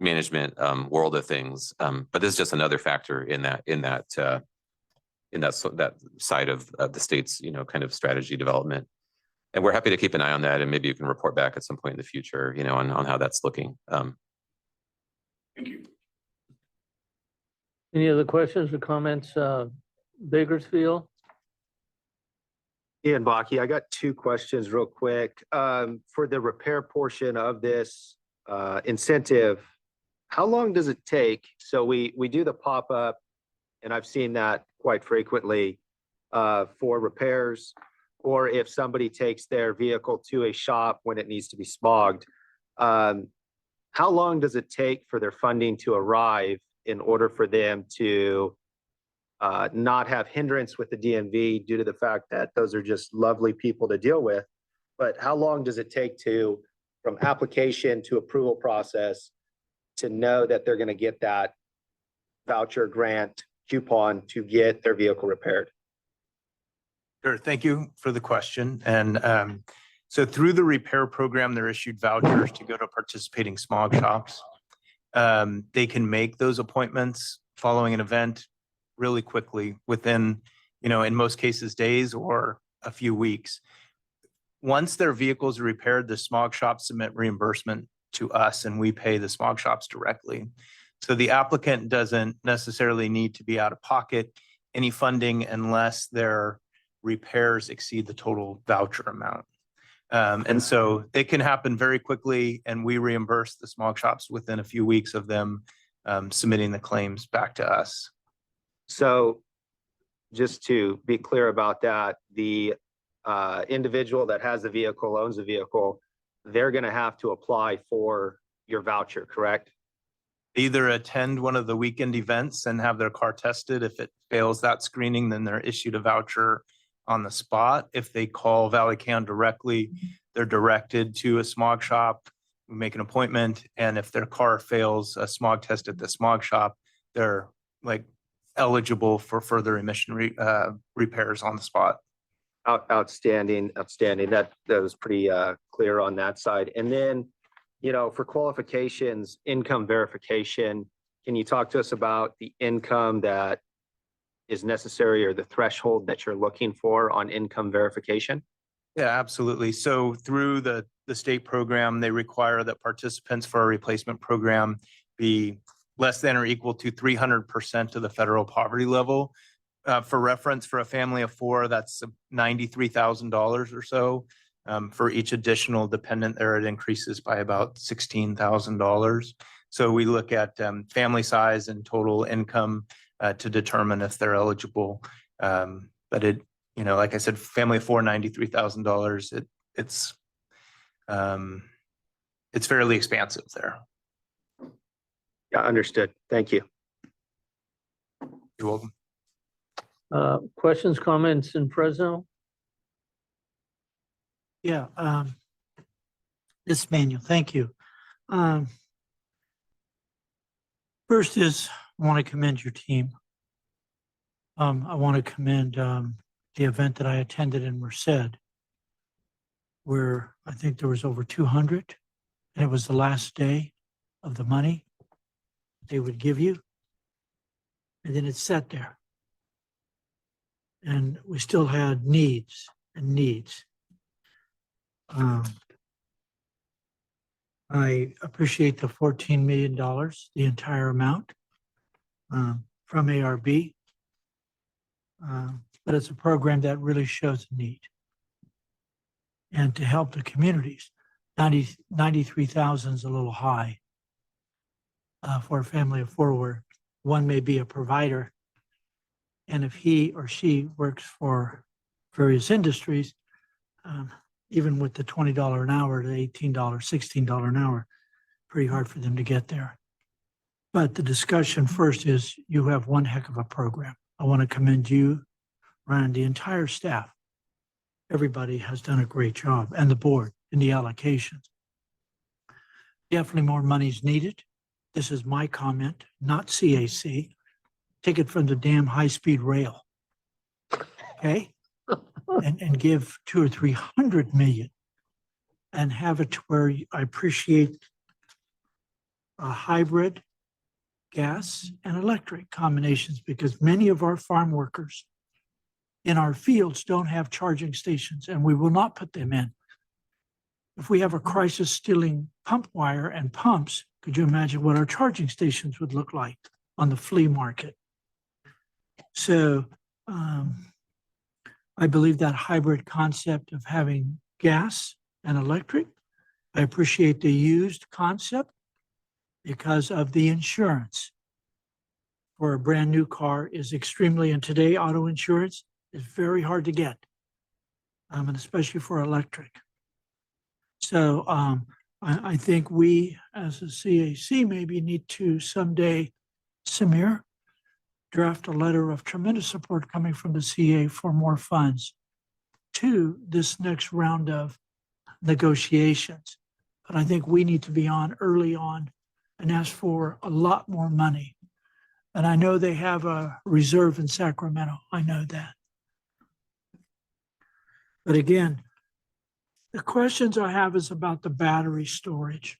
management world of things. But this is just another factor in that side of the state's, you know, kind of strategy development. And we're happy to keep an eye on that, and maybe you can report back at some point in the future, you know, on how that's looking. Thank you. Any other questions or comments? Bakersfield? Ian Baki, I got two questions real quick. For the repair portion of this incentive, how long does it take? So we do the pop-up, and I've seen that quite frequently for repairs, or if somebody takes their vehicle to a shop when it needs to be smogged. How long does it take for their funding to arrive in order for them to not have hindrance with the DMV due to the fact that those are just lovely people to deal with? But how long does it take from application to approval process to know that they're going to get that voucher, grant, coupon to get their vehicle repaired? Sure, thank you for the question. And so through the repair program, they're issued vouchers to go to participating smog shops. They can make those appointments following an event really quickly within, you know, in most cases, days or a few weeks. Once their vehicles are repaired, the smog shops submit reimbursement to us and we pay the smog shops directly. So the applicant doesn't necessarily need to be out of pocket any funding unless their repairs exceed the total voucher amount. And so it can happen very quickly, and we reimburse the smog shops within a few weeks of them submitting the claims back to us. So just to be clear about that, the individual that has the vehicle, owns the vehicle, they're going to have to apply for your voucher, correct? Either attend one of the weekend events and have their car tested. If it fails that screening, then they're issued a voucher on the spot. If they call Valley Can directly, they're directed to a smog shop. We make an appointment, and if their car fails a smog test at the smog shop, they're like eligible for further emission repairs on the spot. Outstanding. That was pretty clear on that side. And then, you know, for qualifications, income verification, can you talk to us about the income that is necessary or the threshold that you're looking for on income verification? Yeah, absolutely. So through the state program, they require that participants for a replacement program be less than or equal to 300% of the federal poverty level. For reference, for a family of four, that's $93,000 or so. For each additional dependent there, it increases by about $16,000. So we look at family size and total income to determine if they're eligible. But it, you know, like I said, family of four, $93,000. It's fairly expansive there. Yeah, understood. Thank you. You're welcome. Questions, comments in Fresno? Yeah, this manual, thank you. First is, I want to commend your team. I want to commend the event that I attended in Merced, where I think there was over 200, and it was the last day of the money they would give you, and then it sat there. And we still had needs and needs. I appreciate the $14 million, the entire amount from ARB. But it's a program that really shows the need. And to help the communities, 93,000 is a little high for a family of four, where one may be a provider. And if he or she works for various industries, even with the $20 an hour to $18, $16 an hour, pretty hard for them to get there. But the discussion first is, you have one heck of a program. I want to commend you, Ryan, the entire staff. Everybody has done a great job, and the board in the allocations. Definitely more money is needed. This is my comment, not CAC. Take it from the damn high-speed rail. Okay? And give 200 or 300 million and have it to where I appreciate a hybrid gas and electric combinations, because many of our farm workers in our fields don't have charging stations, and we will not put them in. If we have a crisis stealing pump wire and pumps, could you imagine what our charging stations would look like on the flea market? So I believe that hybrid concept of having gas and electric, I appreciate the used concept because of the insurance for a brand new car is extremely, and today auto insurance is very hard to get, and especially for electric. So I think we as a CAC maybe need to someday, Samir, draft a letter of tremendous support coming from the CA for more funds to this next round of negotiations. But I think we need to be on early on and ask for a lot more money. And I know they have a reserve in Sacramento. I know that. But again, the questions I have is about the battery storage.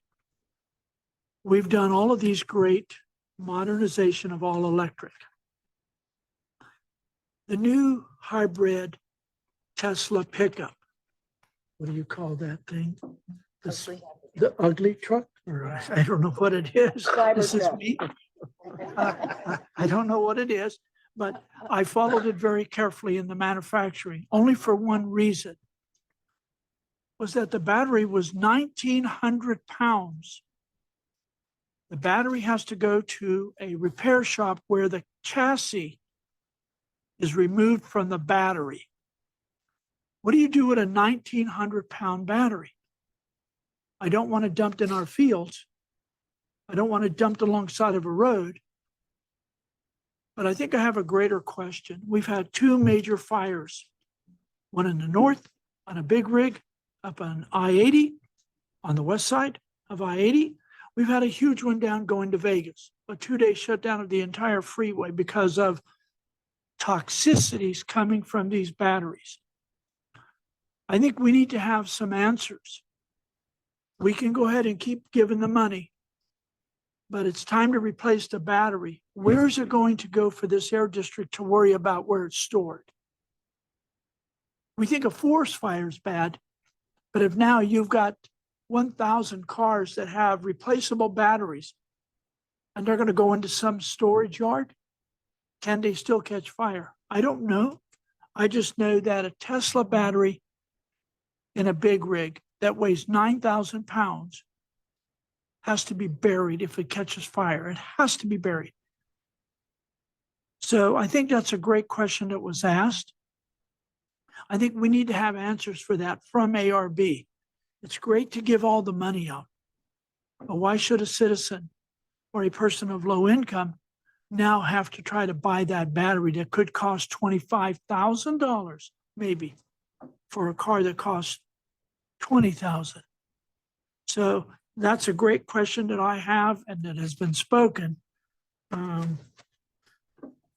We've done all of these great modernization of all electric. The new hybrid Tesla pickup, what do you call that thing? The ugly truck, or I don't know what it is. This is me. I don't know what it is, but I followed it very carefully in the manufacturing, only for one reason, was that the battery was 1,900 pounds. The battery has to go to a repair shop where the chassis is removed from the battery. What do you do with a 1,900 pound battery? I don't want it dumped in our fields. I don't want it dumped alongside of a road. But I think I have a greater question. We've had two major fires, one in the north on a big rig up on I-80, on the west side of I-80. We've had a huge one down going to Vegas, a 2-day shutdown of the entire freeway because of toxicities coming from these batteries. I think we need to have some answers. We can go ahead and keep giving the money, but it's time to replace the battery. Where is it going to go for this air district to worry about where it's stored? We think a forest fire is bad, but if now you've got 1,000 cars that have replaceable batteries and they're going to go into some storage yard, can they still catch fire? I don't know. I just know that a Tesla battery in a big rig that weighs 9,000 pounds has to be buried if it catches fire. It has to be buried. So I think that's a great question that was asked. I think we need to have answers for that from ARB. It's great to give all the money out, but why should a citizen or a person of low income now have to try to buy that battery that could cost $25,000 maybe for a car that costs $20,000? So that's a great question that I have and that has been spoken.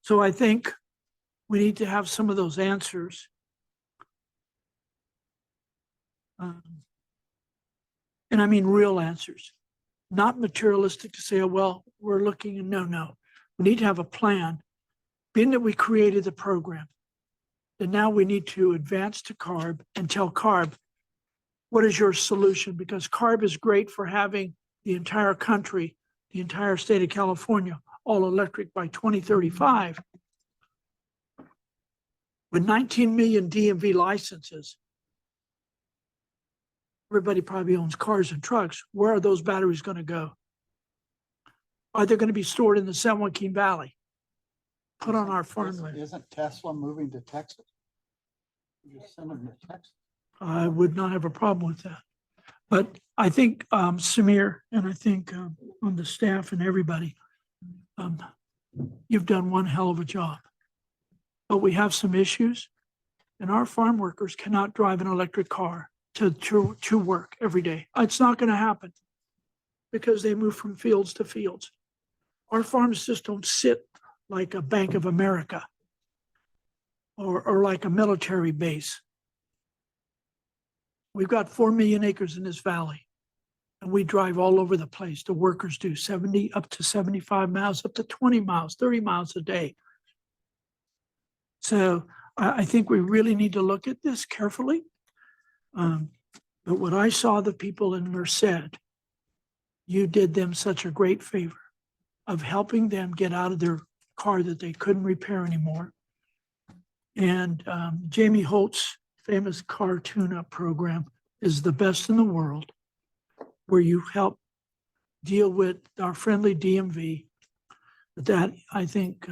So I think we need to have some of those answers. And I mean real answers, not materialistic to say, oh, well, we're looking and no. We need to have a plan. Being that we created the program, and now we need to advance to CARB and tell CARB, what is your solution? Because CARB is great for having the entire country, the entire state of California, all electric by 2035. With 19 million DMV licenses, everybody probably owns cars and trucks. Where are those batteries going to go? Are they going to be stored in the San Joaquin Valley? Put on our farmland. Isn't Tesla moving to Texas? You just send them to Texas. I would not have a problem with that. But I think Samir, and I think on the staff and everybody, you've done one hell of a job. But we have some issues, and our farm workers cannot drive an electric car to work every day. It's not going to happen because they move from fields to fields. Our farms just don't sit like a Bank of America or like a military base. We've got 4 million acres in this valley, and we drive all over the place. The workers do 70 up to 75 miles, up to 20 miles, 30 miles a day. So I think we really need to look at this carefully. But when I saw the people in Merced, you did them such a great favor of helping them get out of their car that they couldn't repair anymore. And Jamie Holt's famous car tune-up program is the best in the world, where you help deal with our friendly DMV. That I think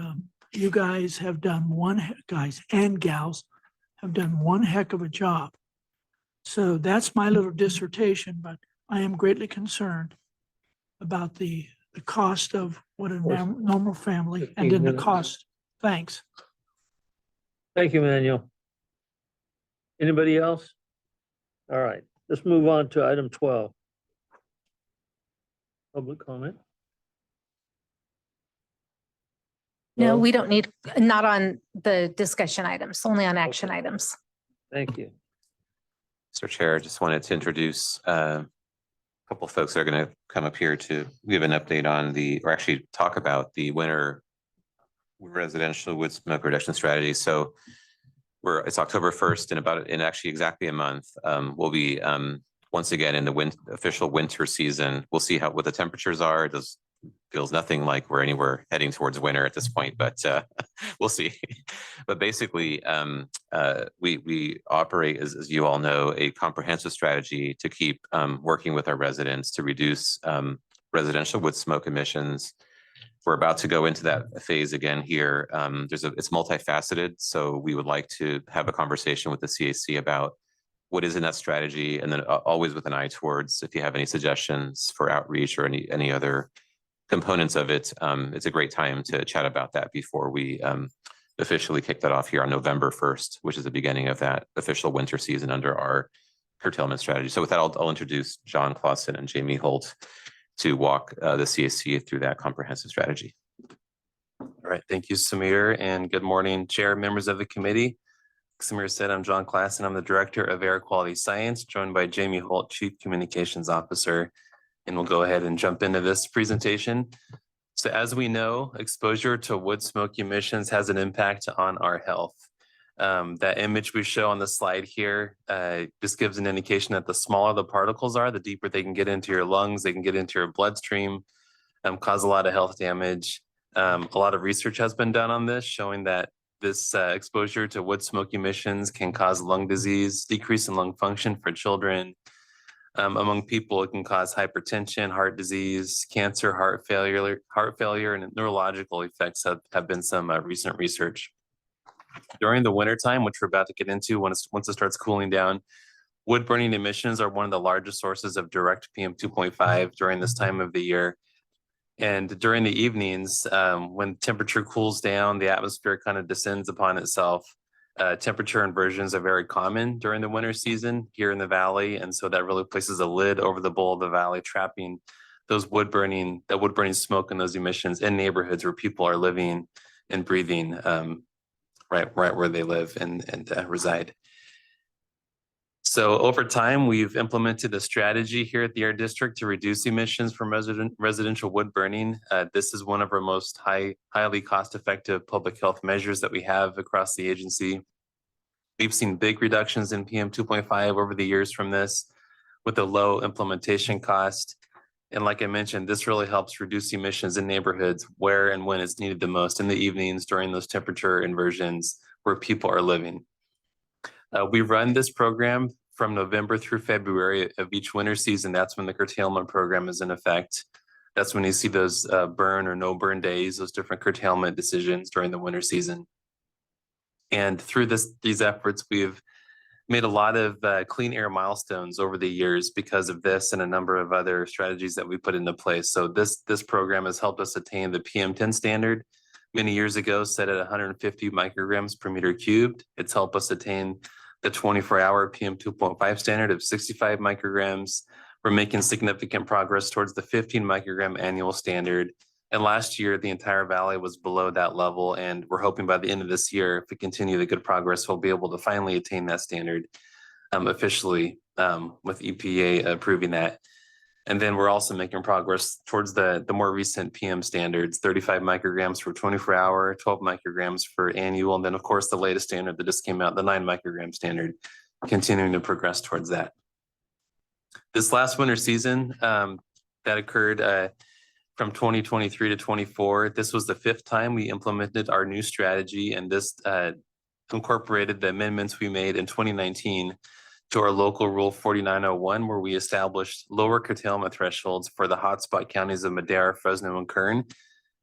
you guys have done guys and gals have done one heck of a job. So that's my little dissertation, but I am greatly concerned about the cost of what a normal family and then the cost. Thanks. Thank you, Manuel. Anybody else? All right, let's move on to item 12. Public comment? No, we don't need, not on the discussion items, only on action items. Thank you. Mr. Chair, just wanted to introduce a couple of folks that are going to come up here to give an update on or actually talk about the winter residential wood smoke reduction strategy. So it's October 1st in actually exactly a month. We'll be once again in the official winter season. We'll see what the temperatures are. It feels nothing like we're anywhere heading towards winter at this point, but we'll see. But basically, we operate, as you all know, a comprehensive strategy to keep working with our residents to reduce residential wood smoke emissions. We're about to go into that phase again here. It's multifaceted, so we would like to have a conversation with the CAC about what is in that strategy, and then always with an eye towards if you have any suggestions for outreach or any other components of it. It's a great time to chat about that before we officially kick that off here on November 1st, which is the beginning of that official winter season under our curtailment strategy. So with that, I'll introduce John Clausen and Jamie Holt to walk the CAC through that comprehensive strategy. All right, thank you, Samir, and good morning, Chair, members of the committee. Samir said, I'm John Clausen. I'm the Director of Air Quality Science, joined by Jamie Holt, Chief Communications Officer, and we'll go ahead and jump into this presentation. So as we know, exposure to wood smoke emissions has an impact on our health. That image we show on the slide here just gives an indication that the smaller the particles are, the deeper they can get into your lungs, they can get into your bloodstream, cause a lot of health damage. A lot of research has been done on this, showing that this exposure to wood smoke emissions can cause lung disease, decrease in lung function for children. Among people, it can cause hypertension, heart disease, cancer, heart failure, and neurological effects have been some recent research. During the wintertime, which we're about to get into once it starts cooling down, wood burning emissions are one of the largest sources of direct PM 2.5 during this time of the year. And during the evenings, when temperature cools down, the atmosphere kind of descends upon itself. Temperature inversions are very common during the winter season here in the valley. And so that really places a lid over the bowl of the valley, trapping that wood burning smoke and those emissions in neighborhoods where people are living and breathing right where they live and reside. So over time, we've implemented a strategy here at the Air District to reduce emissions from residential wood burning. This is one of our most highly cost-effective public health measures that we have across the agency. We've seen big reductions in PM 2.5 over the years from this with a low implementation cost. And like I mentioned, this really helps reduce emissions in neighborhoods where and when it's needed the most, in the evenings during those temperature inversions where people are living. We run this program from November through February of each winter season. That's when the curtailment program is in effect. That's when you see those burn or no burn days, those different curtailment decisions during the winter season. And through these efforts, we've made a lot of clean air milestones over the years because of this and a number of other strategies that we put into place. So this program has helped us attain the PM10 standard many years ago, set at 150 micrograms per meter cubed. It's helped us attain the 24-hour PM 2.5 standard of 65 micrograms. We're making significant progress towards the 15 microgram annual standard. And last year, the entire valley was below that level. And we're hoping by the end of this year, if we continue the good progress, we'll be able to finally attain that standard officially with EPA approving that. And then we're also making progress towards the more recent PM standards, 35 micrograms for 24 hour, 12 micrograms for annual. And then of course, the latest standard that just came out, the 9 microgram standard, continuing to progress towards that. This last winter season that occurred from 2023 to 24, this was the 5th time we implemented our new strategy, and this incorporated the amendments we made in 2019 to our local rule 4901, where we established lower curtailment thresholds for the hotspot counties of Madera, Fresno, and Kern.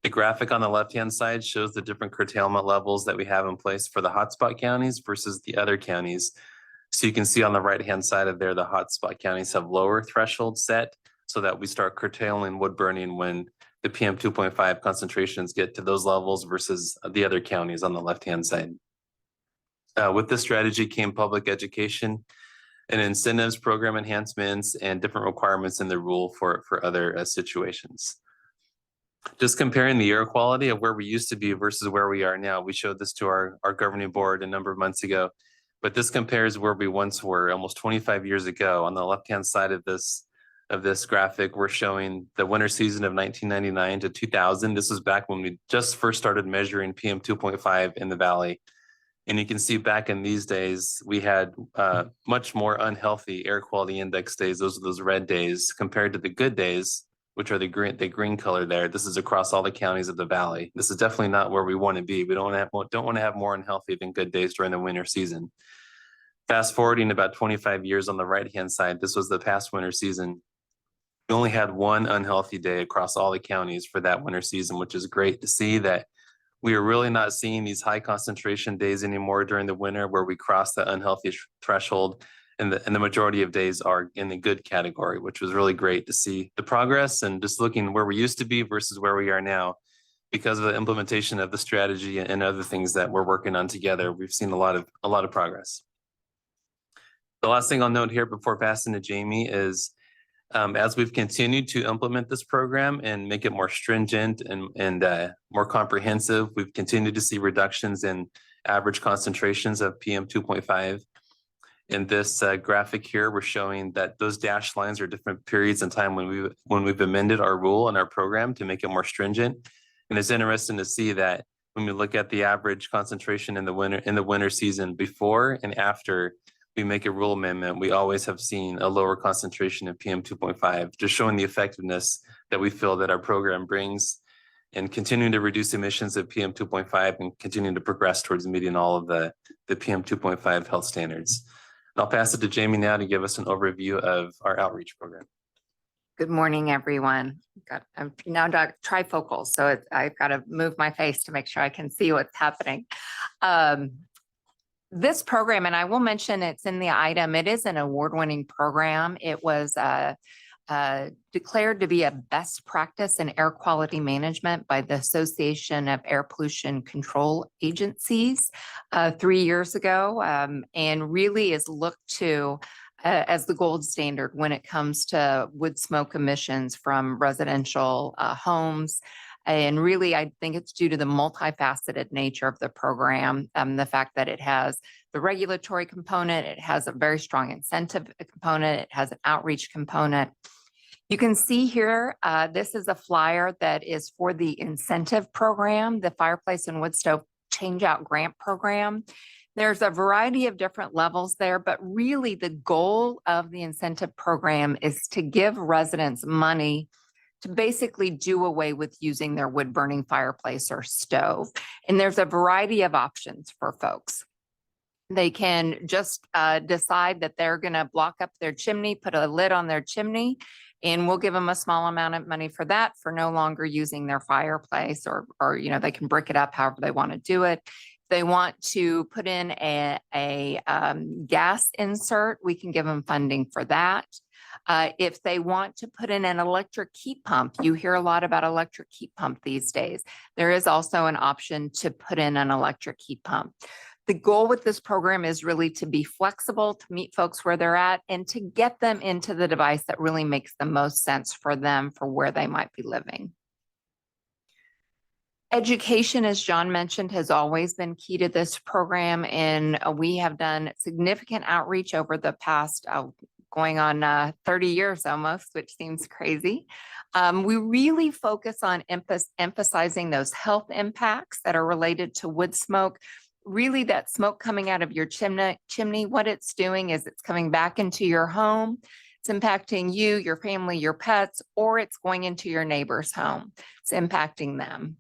The graphic on the left-hand side shows the different curtailment levels that we have in place for the hotspot counties versus the other counties. So you can see on the right-hand side of there, the hotspot counties have lower thresholds set so that we start curtailing wood burning when the PM 2.5 concentrations get to those levels versus the other counties on the left-hand side. With this strategy came public education and incentives, program enhancements, and different requirements in the rule for other situations. Just comparing the air quality of where we used to be versus where we are now. We showed this to our governing board a number of months ago, but this compares where we once were almost 25 years ago. On the left-hand side of this graphic, we're showing the winter season of 1999 to 2000. This was back when we just first started measuring PM 2.5 in the valley. And you can see back in these days, we had much more unhealthy air quality index days. Those are those red days compared to the good days, which are the green color there. This is across all the counties of the valley. This is definitely not where we want to be. We don't want to have more unhealthy than good days during the winter season. Fast forwarding about 25 years on the right-hand side, this was the past winter season. We only had one unhealthy day across all the counties for that winter season, which is great to see that we are really not seeing these high concentration days anymore during the winter where we cross the unhealthy threshold, and the majority of days are in the good category, which was really great to see the progress and just looking where we used to be versus where we are now. Because of the implementation of the strategy and other things that we're working on together, we've seen a lot of progress. The last thing I'll note here before passing to Jamie is as we've continued to implement this program and make it more stringent and more comprehensive, we've continued to see reductions in average concentrations of PM 2.5. In this graphic here, we're showing that those dashed lines are different periods in time when we've amended our rule and our program to make it more stringent. And it's interesting to see that when we look at the average concentration in the winter season before and after we make a rule amendment, we always have seen a lower concentration of PM 2.5, just showing the effectiveness that we feel that our program brings and continuing to reduce emissions of PM 2.5 and continuing to progress towards meeting all of the PM 2.5 health standards. And I'll pass it to Jamie now to give us an overview of our outreach program. Good morning, everyone. I'm now trifocal, so I've got to move my face to make sure I can see what's happening. This program, and I will mention it's in the item, it is an award-winning program. It was declared to be a best practice in air quality management by the Association of Air Pollution Control Agencies 3 years ago, and really is looked to as the gold standard when it comes to wood smoke emissions from residential homes. And really, I think it's due to the multifaceted nature of the program, the fact that it has the regulatory component, it has a very strong incentive component, it has an outreach component. You can see here, this is a flyer that is for the incentive program, the Fireplace and Wood Stove Changeout Grant Program. There's a variety of different levels there, but really the goal of the incentive program is to give residents money to basically do away with using their wood burning fireplace or stove. And there's a variety of options for folks. They can just decide that they're gonna block up their chimney, put a lid on their chimney, and we'll give them a small amount of money for that, for no longer using their fireplace, or they can brick it up however they wanna do it. If they want to put in a gas insert, we can give them funding for that. If they want to put in an electric heat pump, you hear a lot about electric heat pump these days. There is also an option to put in an electric heat pump. The goal with this program is really to be flexible, to meet folks where they're at, and to get them into the device that really makes the most sense for them for where they might be living. Education, as John mentioned, has always been key to this program, and we have done significant outreach over the past going on 30 years almost, which seems crazy. We really focus on emphasizing those health impacts that are related to wood smoke. Really, that smoke coming out of your chimney, what it's doing is it's coming back into your home. It's impacting you, your family, your pets, or it's going into your neighbor's home. It's impacting them.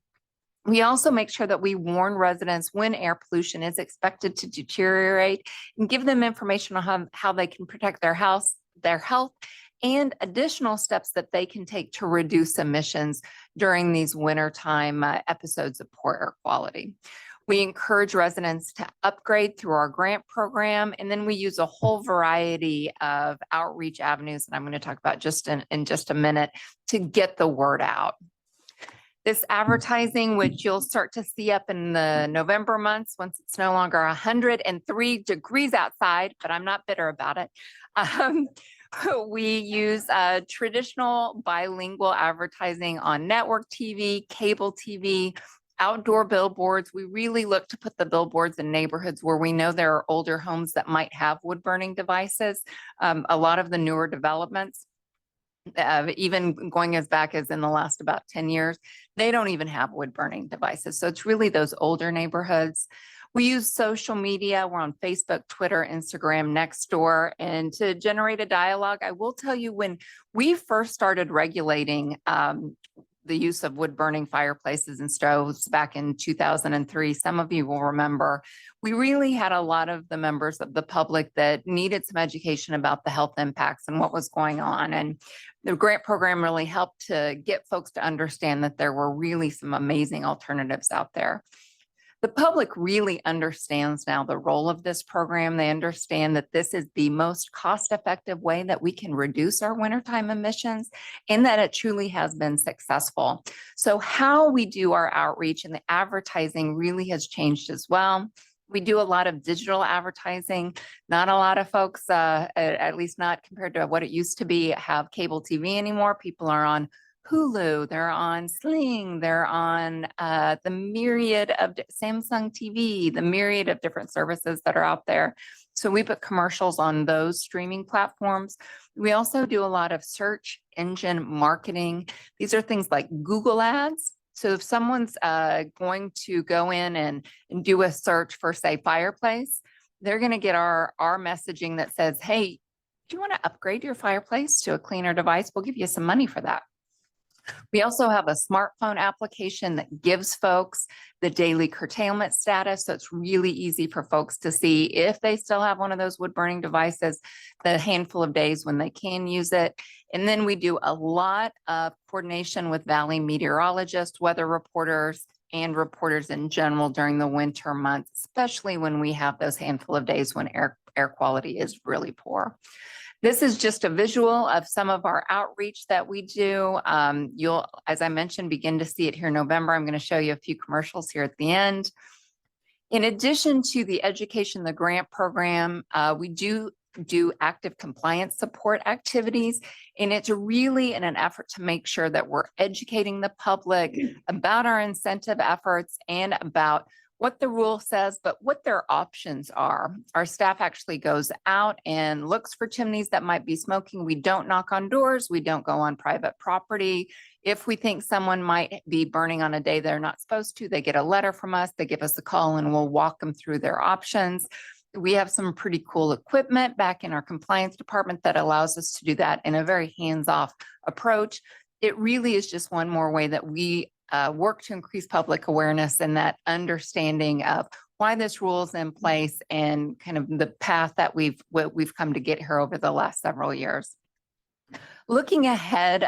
We also make sure that we warn residents when air pollution is expected to deteriorate and give them information on how they can protect their health, and additional steps that they can take to reduce emissions during these wintertime episodes of poor air quality. We encourage residents to upgrade through our grant program, and then we use a whole variety of outreach avenues that I'm going to talk about in just a minute to get the word out. This advertising, which you'll start to see up in the November months once it's no longer 103 degrees outside, but I'm not bitter about it. We use traditional bilingual advertising on network TV, cable TV, outdoor billboards. We really look to put the billboards in neighborhoods where we know there are older homes that might have wood burning devices. A lot of the newer developments, even going as back as in the last about 10 years, they don't even have wood burning devices. So it's really those older neighborhoods. We use social media. We're on Facebook, Twitter, Instagram, Nextdoor, and to generate a dialogue. I will tell you, when we first started regulating the use of wood burning fireplaces and stoves back in 2003, some of you will remember, we really had a lot of the members of the public that needed some education about the health impacts and what was going on. And the grant program really helped to get folks to understand that there were really some amazing alternatives out there. The public really understands now the role of this program. They understand that this is the most cost-effective way that we can reduce our wintertime emissions, and that it truly has been successful. So how we do our outreach and the advertising really has changed as well. We do a lot of digital advertising. Not a lot of folks, at least not compared to what it used to be, have cable TV anymore. People are on Hulu, they're on Sling, they're on the myriad of Samsung TV, the myriad of different services that are out there. So we put commercials on those streaming platforms. We also do a lot of search engine marketing. These are things like Google ads. So if someone's going to go in and do a search for, say, fireplace, they're going to get our messaging that says, hey, do you want to upgrade your fireplace to a cleaner device? We'll give you some money for that. We also have a smartphone application that gives folks the daily curtailment status. So it's really easy for folks to see if they still have one of those wood burning devices, the handful of days when they can use it. And then we do a lot of coordination with Valley meteorologists, weather reporters, and reporters in general during the winter months, especially when we have those handful of days when air quality is really poor. This is just a visual of some of our outreach that we do. You'll, as I mentioned, begin to see it here in November. I'm going to show you a few commercials here at the end. In addition to the education, the grant program, we do active compliance support activities, and it's really in an effort to make sure that we're educating the public about our incentive efforts and about what the rule says, but what their options are. Our staff actually goes out and looks for chimneys that might be smoking. We don't knock on doors. We don't go on private property. If we think someone might be burning on a day they're not supposed to, they get a letter from us, they give us a call, and we'll walk them through their options. We have some pretty cool equipment back in our compliance department that allows us to do that in a very hands-off approach. It really is just one more way that we work to increase public awareness and that understanding of why this rule is in place and kind of the path that we've come to get here over the last several years. Looking ahead,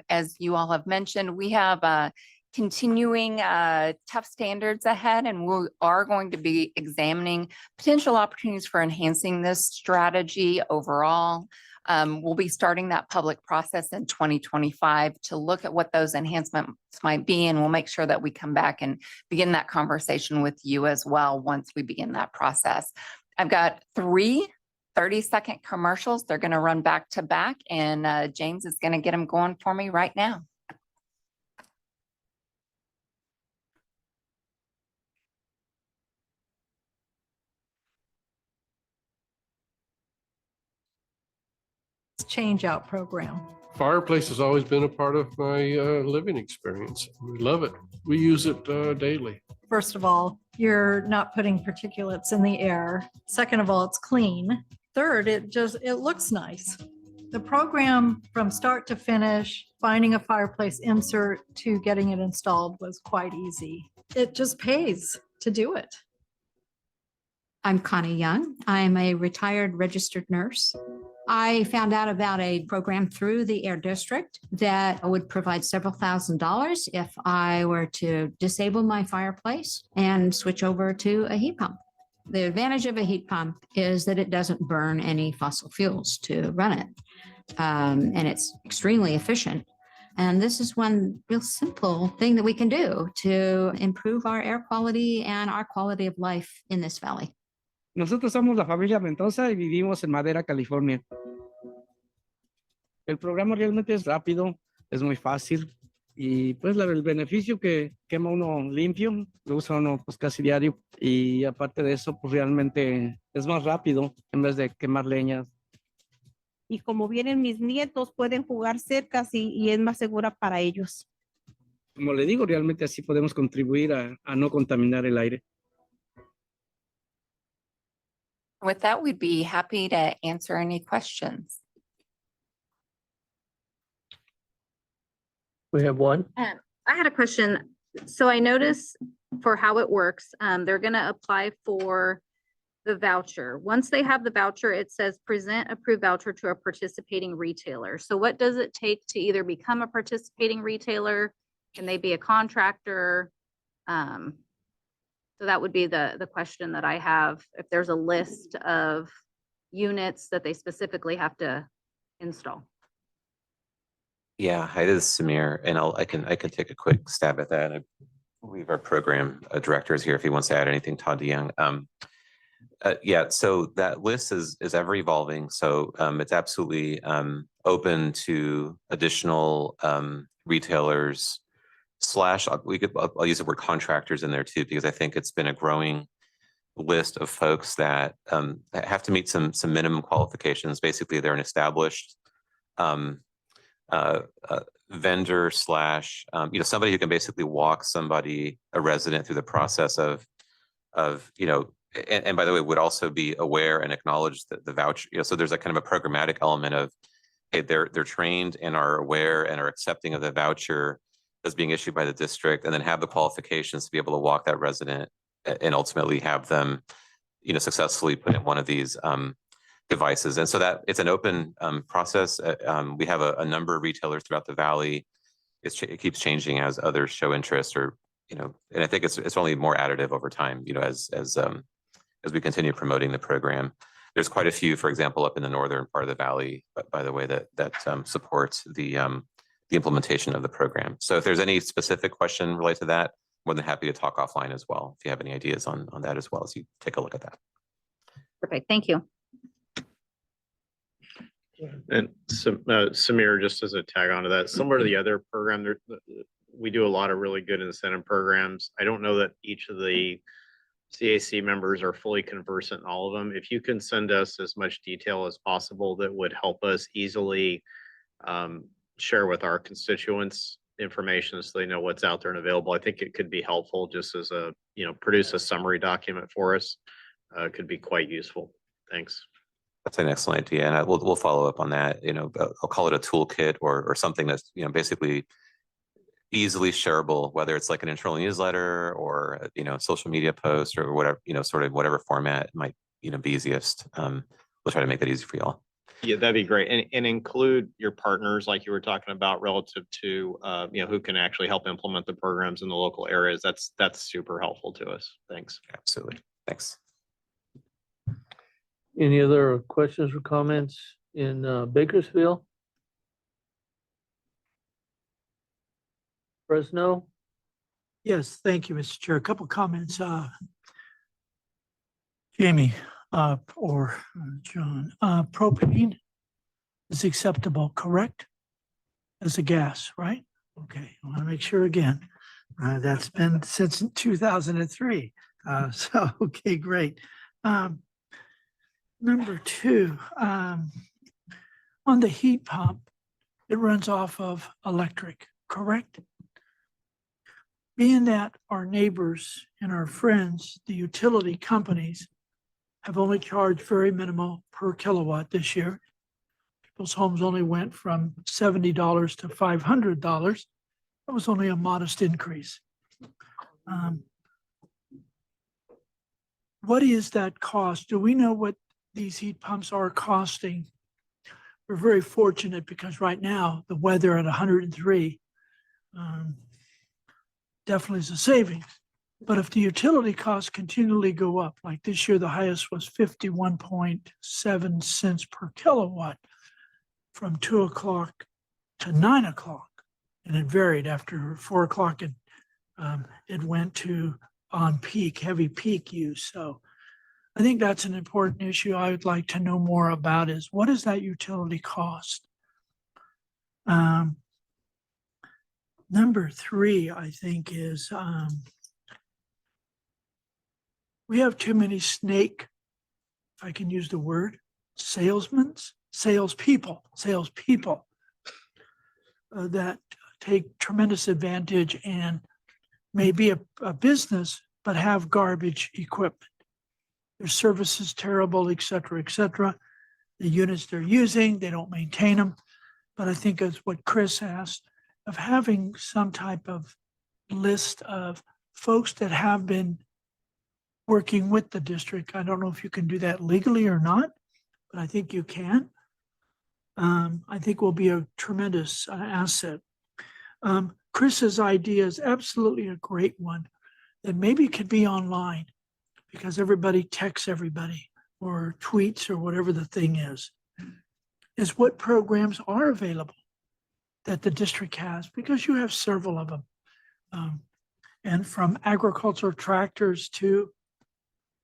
as you all have mentioned, we have continuing tough standards ahead, and we are going to be examining potential opportunities for enhancing this strategy overall. We'll be starting that public process in 2025 to look at what those enhancements might be, and we'll make sure that we come back and begin that conversation with you as well once we begin that process. I've got 3 30-second commercials. They're going to run back to back, and James is going to get them going for me right now. Change out program. Fireplace has always been a part of my living experience. We love it. We use it daily. First of all, you're not putting particulates in the air. Second of all, it's clean. Third, it looks nice. The program from start to finish, finding a fireplace insert to getting it installed was quite easy. It just pays to do it. I'm Connie Young. I'm a retired registered nurse. I found out about a program through the Air District that would provide several $1,000s if I were to disable my fireplace and switch over to a heat pump. The advantage of a heat pump is that it doesn't burn any fossil fuels to run it. And it's extremely efficient. And this is one real simple thing that we can do to improve our air quality and our quality of life in this valley. Nosotros somos la familia Mendoza y vivimos en Madera, California. El programa realmente es rápido, es muy fácil y pues el beneficio que quema uno limpio, lo usa uno pues casi diario y aparte de eso pues realmente es más rápido en vez de quemar leñas. Y como vienen mis nietos, pueden jugar cerca y es más segura para ellos. Como le digo, realmente así podemos contribuir a no contaminar el aire. With that, we'd be happy to answer any questions. We have one. I had a question. So I noticed for how it works, they're going to apply for the voucher. Once they have the voucher, it says present approved voucher to a participating retailer. So what does it take to either become a participating retailer? Can they be a contractor? So that would be the question that I have. If there's a list of units that they specifically have to install. Yeah, hi, this is Samir, and I can take a quick stab at that. I believe our program director is here if he wants to add anything, Todd DeYoung. Yeah, so that list is ever evolving. So it's absolutely open to additional retailers / I'll use the word contractors in there too, because I think it's been a growing list of folks that have to meet some minimum qualifications. Basically, they're an established vendor / somebody who can basically walk a resident through the process of and by the way, would also be aware and acknowledge the voucher. So there's a kind of a programmatic element of, hey, they're trained and are aware and are accepting of the voucher as being issued by the district, and then have the qualifications to be able to walk that resident and ultimately have them, successfully put in one of these devices. And so that it's an open process. We have a number of retailers throughout the valley. It keeps changing as others show interest, or and I think it's only more additive over time. As we continue promoting the program. There's quite a few, for example, up in the northern part of the valley, by the way, that supports the implementation of the program. So if there's any specific question related to that, more than happy to talk offline as well, if you have any ideas on that as well as you take a look at that. Perfect. Thank you. And Samir, just as a tag onto that, similar to the other program, we do a lot of really good incentive programs. I don't know that each of the CAC members are fully conversant in all of them. If you can send us as much detail as possible, that would help us easily share with our constituents information so they know what's out there and available. I think it could be helpful just as a, produce a summary document for us. Could be quite useful. Thanks. That's an excellent idea, and we'll follow up on that. I'll call it a toolkit or something that's basically easily shareable, whether it's like an internal newsletter or social media post or whatever, sort of whatever format might be easiest. We'll try to make that easy for y'all. Yeah, that'd be great, and include your partners like you were talking about relative to who can actually help implement the programs in the local areas. That's super helpful to us. Thanks. Absolutely. Thanks. Any other questions or comments? in Bakersfield? Fresno? Yes, thank you, Mr. Chair. A couple comments. Jamie, or John, propane is acceptable, correct? As a gas, right? Okay, I want to make sure again. That's been since 2003. So, okay, great. Number two, on the heat pump, it runs off of electric, correct? Being that our neighbors and our friends, the utility companies, have only charged very minimal per kilowatt this year. People's homes only went from $70 to $500. That was only a modest increase. What is that cost? Do we know what these heat pumps are costing? We're very fortunate because right now the weather at 103 definitely is a savings. But if the utility costs continually go up, like this year, the highest was 51.7 cents per kilowatt from 2 o'clock to 9 o'clock. And it varied after 4 o'clock. It went to on peak, heavy peak use. So I think that's an important issue I would like to know more about is what does that utility cost? Number three, I think is we have too many snake, if I can use the word, salespeople that take tremendous advantage and may be a business, but have garbage equipment. Their service is terrible, et cetera, et cetera. The units they're using, they don't maintain them. But I think that's what Chris asked, of having some type of list of folks that have been working with the district. I don't know if you can do that legally or not, but I think you can. I think will be a tremendous asset. Chris's idea is absolutely a great one that maybe could be online because everybody texts everybody or tweets or whatever the thing is what programs are available that the district has, because you have several of them. And from agricultural tractors to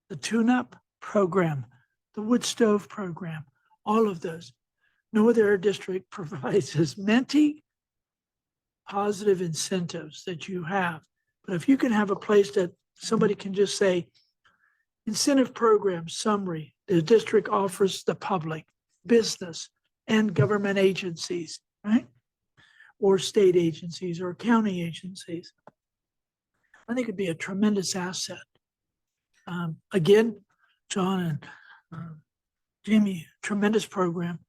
the tune-up program, the wood stove program, all of those. No other district provides as many positive incentives that you have. But if you can have a place that somebody can just say, incentive program summary, the district offers the public, business, and government agencies, right? Or state agencies or county agencies. I think it'd be a tremendous asset. Again, John and Jamie, tremendous program,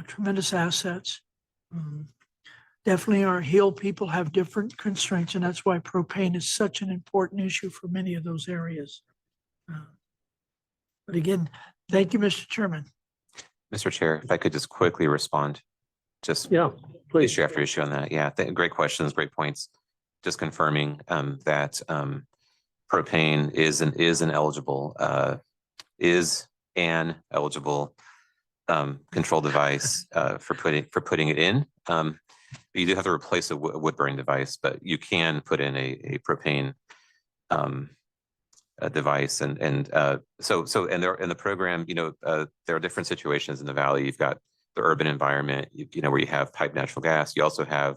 tremendous assets. Definitely our Hill people have different constraints, and that's why propane is such an important issue for many of those areas. But again, thank you, Mr. Chairman. Mr. Chair, if I could just quickly respond, just Yeah, please. issue after issue on that. Yeah, great questions, great points. Just confirming that propane is an eligible control device for putting it in. You do have to replace a wood burning device, but you can put in a propane device, and in the program, there are different situations in the valley. You've got the urban environment, where you have piped natural gas. You also have,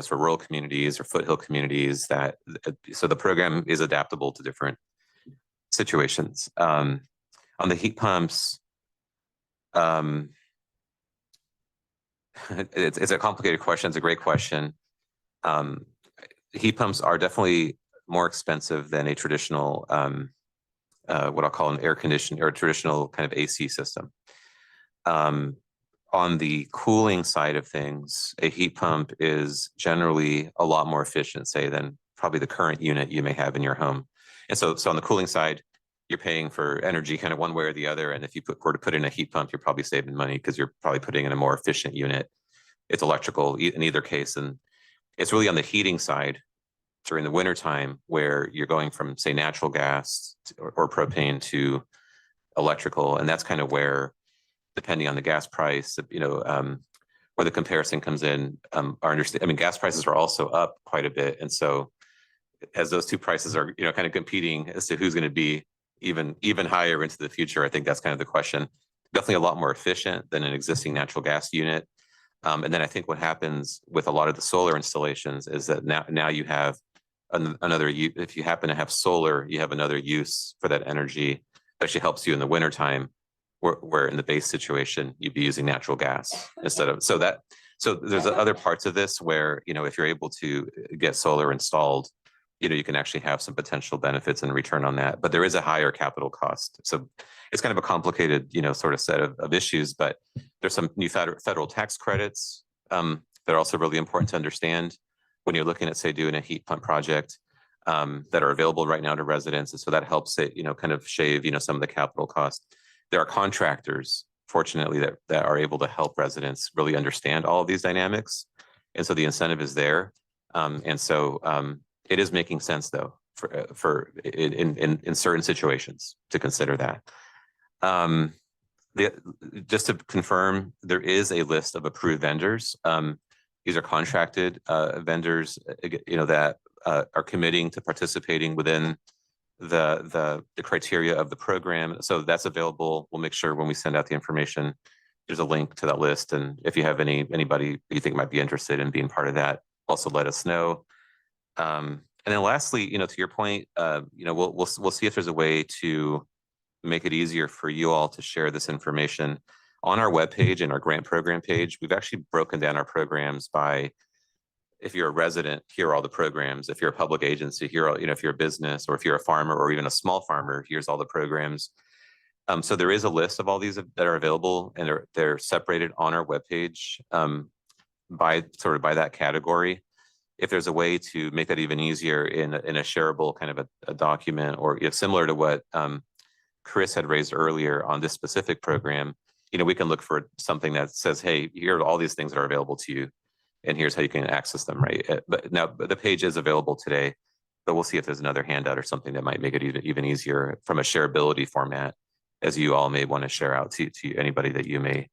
for rural communities or foothill communities so the program is adaptable to different situations. On the heat pumps, it's a complicated question. It's a great question. Heat pumps are definitely more expensive than a traditional, what I'll call an air conditioning or a traditional kind of AC system. On the cooling side of things, a heat pump is generally a lot more efficient, say, than probably the current unit you may have in your home. And so on the cooling side, you're paying for energy kind of one way or the other. And if you were to put in a heat pump, you're probably saving money because you're probably putting in a more efficient unit. It's electrical in either case. And it's really on the heating side during the wintertime where you're going from, say, natural gas or propane to electrical. And that's kind of where depending on the gas price, where the comparison comes in, our understand, I mean, gas prices are also up quite a bit. And so as those two prices are, kind of competing as to who's going to be even higher into the future, I think that's kind of the question. Definitely a lot more efficient than an existing natural gas unit. And then I think what happens with a lot of the solar installations is that now you have another, if you happen to have solar, you have another use for that energy that actually helps you in the wintertime, where in the base situation, you'd be using natural gas instead of, so there's other parts of this where, if you're able to get solar installed, you can actually have some potential benefits and return on that, but there is a higher capital cost. So it's kind of a complicated, sort of set of issues, but there's some new federal tax credits that are also really important to understand when you're looking at, say, doing a heat pump project that are available right now to residents. And so that helps it, kind of shave, some of the capital cost. There are contractors, fortunately, that are able to help residents really understand all of these dynamics. And so the incentive is there. And so it is making sense, though, for in certain situations to consider that. Just to confirm, there is a list of approved vendors. These are contracted vendors, that are committing to participating within the criteria of the program. So that's available. We'll make sure when we send out the information, there's a link to that list. And if you have anybody you think might be interested in being part of that, also let us know. And then lastly, to your point, we'll see if there's a way to make it easier for you all to share this information on our webpage and our grant program page. We've actually broken down our programs by, if you're a resident, here are all the programs. If you're a public agency, here are, if you're a business, or if you're a farmer or even a small farmer, here's all the programs. So there is a list of all these that are available, and they're separated on our webpage by that category. If there's a way to make that even easier in a shareable kind of a document, or similar to what Chris had raised earlier on this specific program, we can look for something that says, hey, here are all these things that are available to you, and here's how you can access them, right? But the page is available today, but we'll see if there's another handout or something that might make it even easier from a shareability format, as you all may want to share out to anybody that you may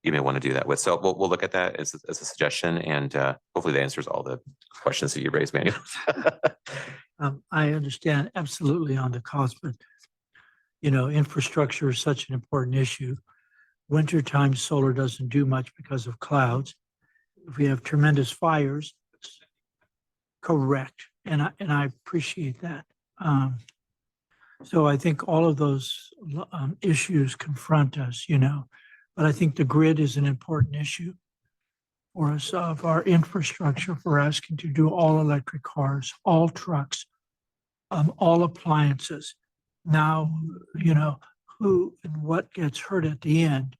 want to do that with. So we'll look at that as a suggestion, and hopefully that answers all the questions that you raised, Manuel. I understand absolutely on the cost, but infrastructure is such an important issue. Wintertime solar doesn't do much because of clouds. If we have tremendous fires, correct, and I appreciate that. So I think all of those issues confront us, but I think the grid is an important issue for us of our infrastructure. For asking to do all electric cars, all trucks, all appliances. Now, who and what gets hurt at the end,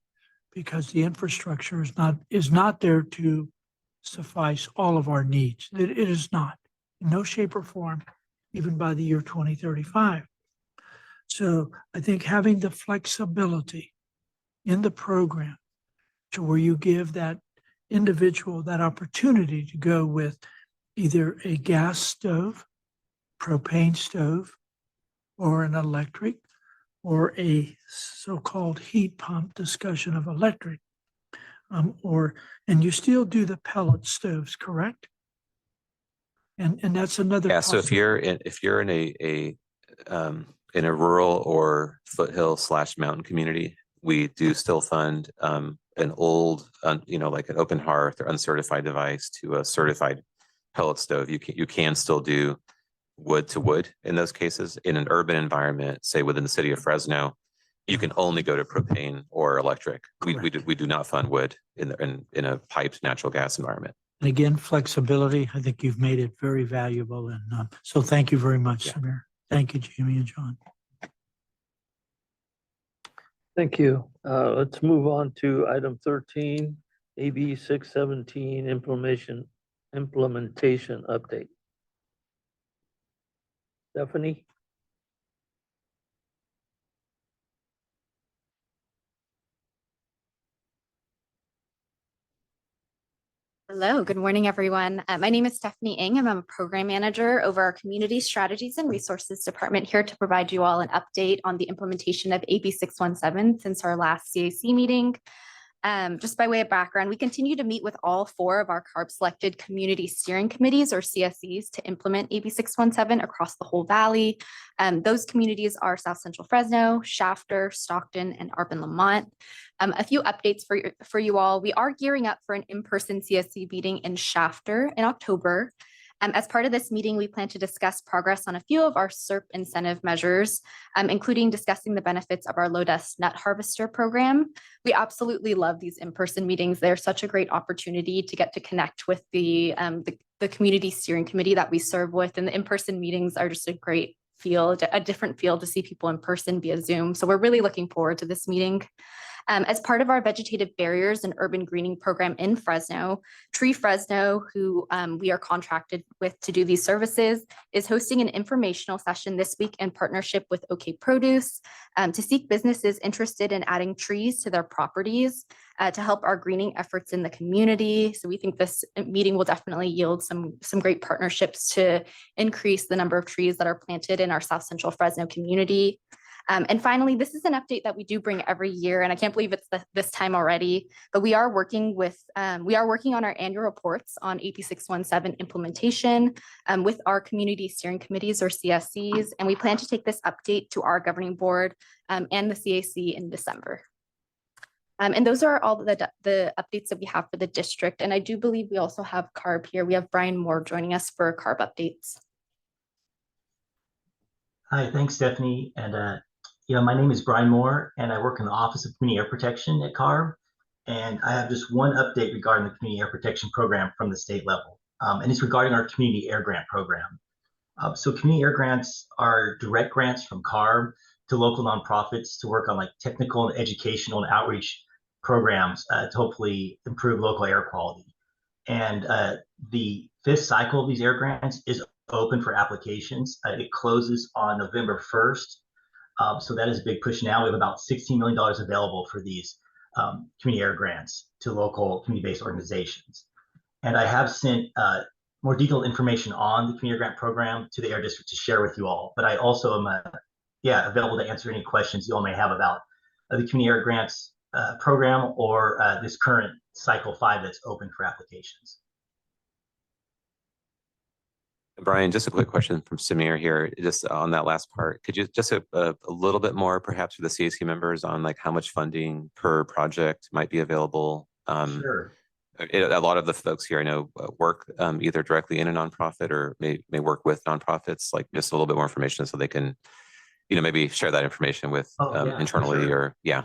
because the infrastructure is not there to suffice all of our needs. It is not, in no shape or form, even by the year 2035. So I think having the flexibility in the program to where you give that individual that opportunity to go with either a gas stove, propane stove, or an electric, or a so-called heat pump, discussion of electric, and you still do the pellet stoves, correct? And that's another. Yeah. So if you're in a rural or foothill / mountain community, we do still fund an old, like an open hearth or uncertified device to a certified pellet stove. You can still do wood to wood in those cases. In an urban environment, say within the city of Fresno, you can only go to propane or electric. We do not fund wood in a piped natural gas environment. And again, flexibility, I think you've made it very valuable. And so thank you very much, Samir. Thank you, Jamie and John. Thank you. Let's move on to item 13, AB 617 implementation update. Stephanie? Hello, good morning, everyone. My name is Stephanie Ng. I'm a program manager over our Community Strategies and Resources Department, here to provide you all an update on the implementation of AB 617 since our last CAC meeting. Just by way of background, we continue to meet with all 4 of our CARB selected community steering committees, or CSEs, to implement AB 617 across the whole valley. Those communities are South Central Fresno, Shafter, Stockton, and Arbor Lamont. A few updates for you all. We are gearing up for an in-person CSC meeting in Shafter in October. As part of this meeting, we plan to discuss progress on a few of our SERP incentive measures, including discussing the benefits of our low dust nut harvester program. We absolutely love these in-person meetings. They're such a great opportunity to get to connect with the community steering committee that we serve with, and the in-person meetings are just a great field, a different field to see people in person via Zoom. So we're really looking forward to this meeting. As part of our vegetative barriers and urban greening program in Fresno, Tree Fresno, who we are contracted with to do these services, is hosting an informational session this week in partnership with OK Produce to seek businesses interested in adding trees to their properties to help our greening efforts in the community. So we think this meeting will definitely yield some great partnerships to increase the number of trees that are planted in our South Central Fresno community. And finally, this is an update that we do bring every year, and I can't believe it's this time already, but we are working on our annual reports on AB 617 implementation with our community steering committees, or CSCs, and we plan to take this update to our governing board and the CAC in December. And those are all the updates that we have for the district. And I do believe we also have CARB here. We have Brian Moore joining us for CARB updates. Hi, thanks, Stephanie. And my name is Brian Moore, and I work in the Office of Community Air Protection at CARB. And I have just one update regarding the Community Air Protection Program from the state level. And it's regarding our Community Air Grant Program. So Community Air Grants are direct grants from CARB to local nonprofits to work on like technical and educational and outreach programs to hopefully improve local air quality. And the 5th cycle of these air grants is open for applications. It closes on November 1st. So that is a big push now. We have about $16 million available for these community air grants to local community-based organizations. And I have sent more detailed information on the community air grant program to the Air District to share with you all. But I also am available to answer any questions you all may have about the community air grants program or this current cycle 5 that's open for applications. Brian, just a quick question from Samir here, just on that last part. Could you just a little bit more perhaps for the CAC members on like how much funding per project might be available? Sure. A lot of the folks here I know work either directly in a nonprofit or may work with nonprofits, like just a little bit more information so they can, maybe share that information with internally sure. or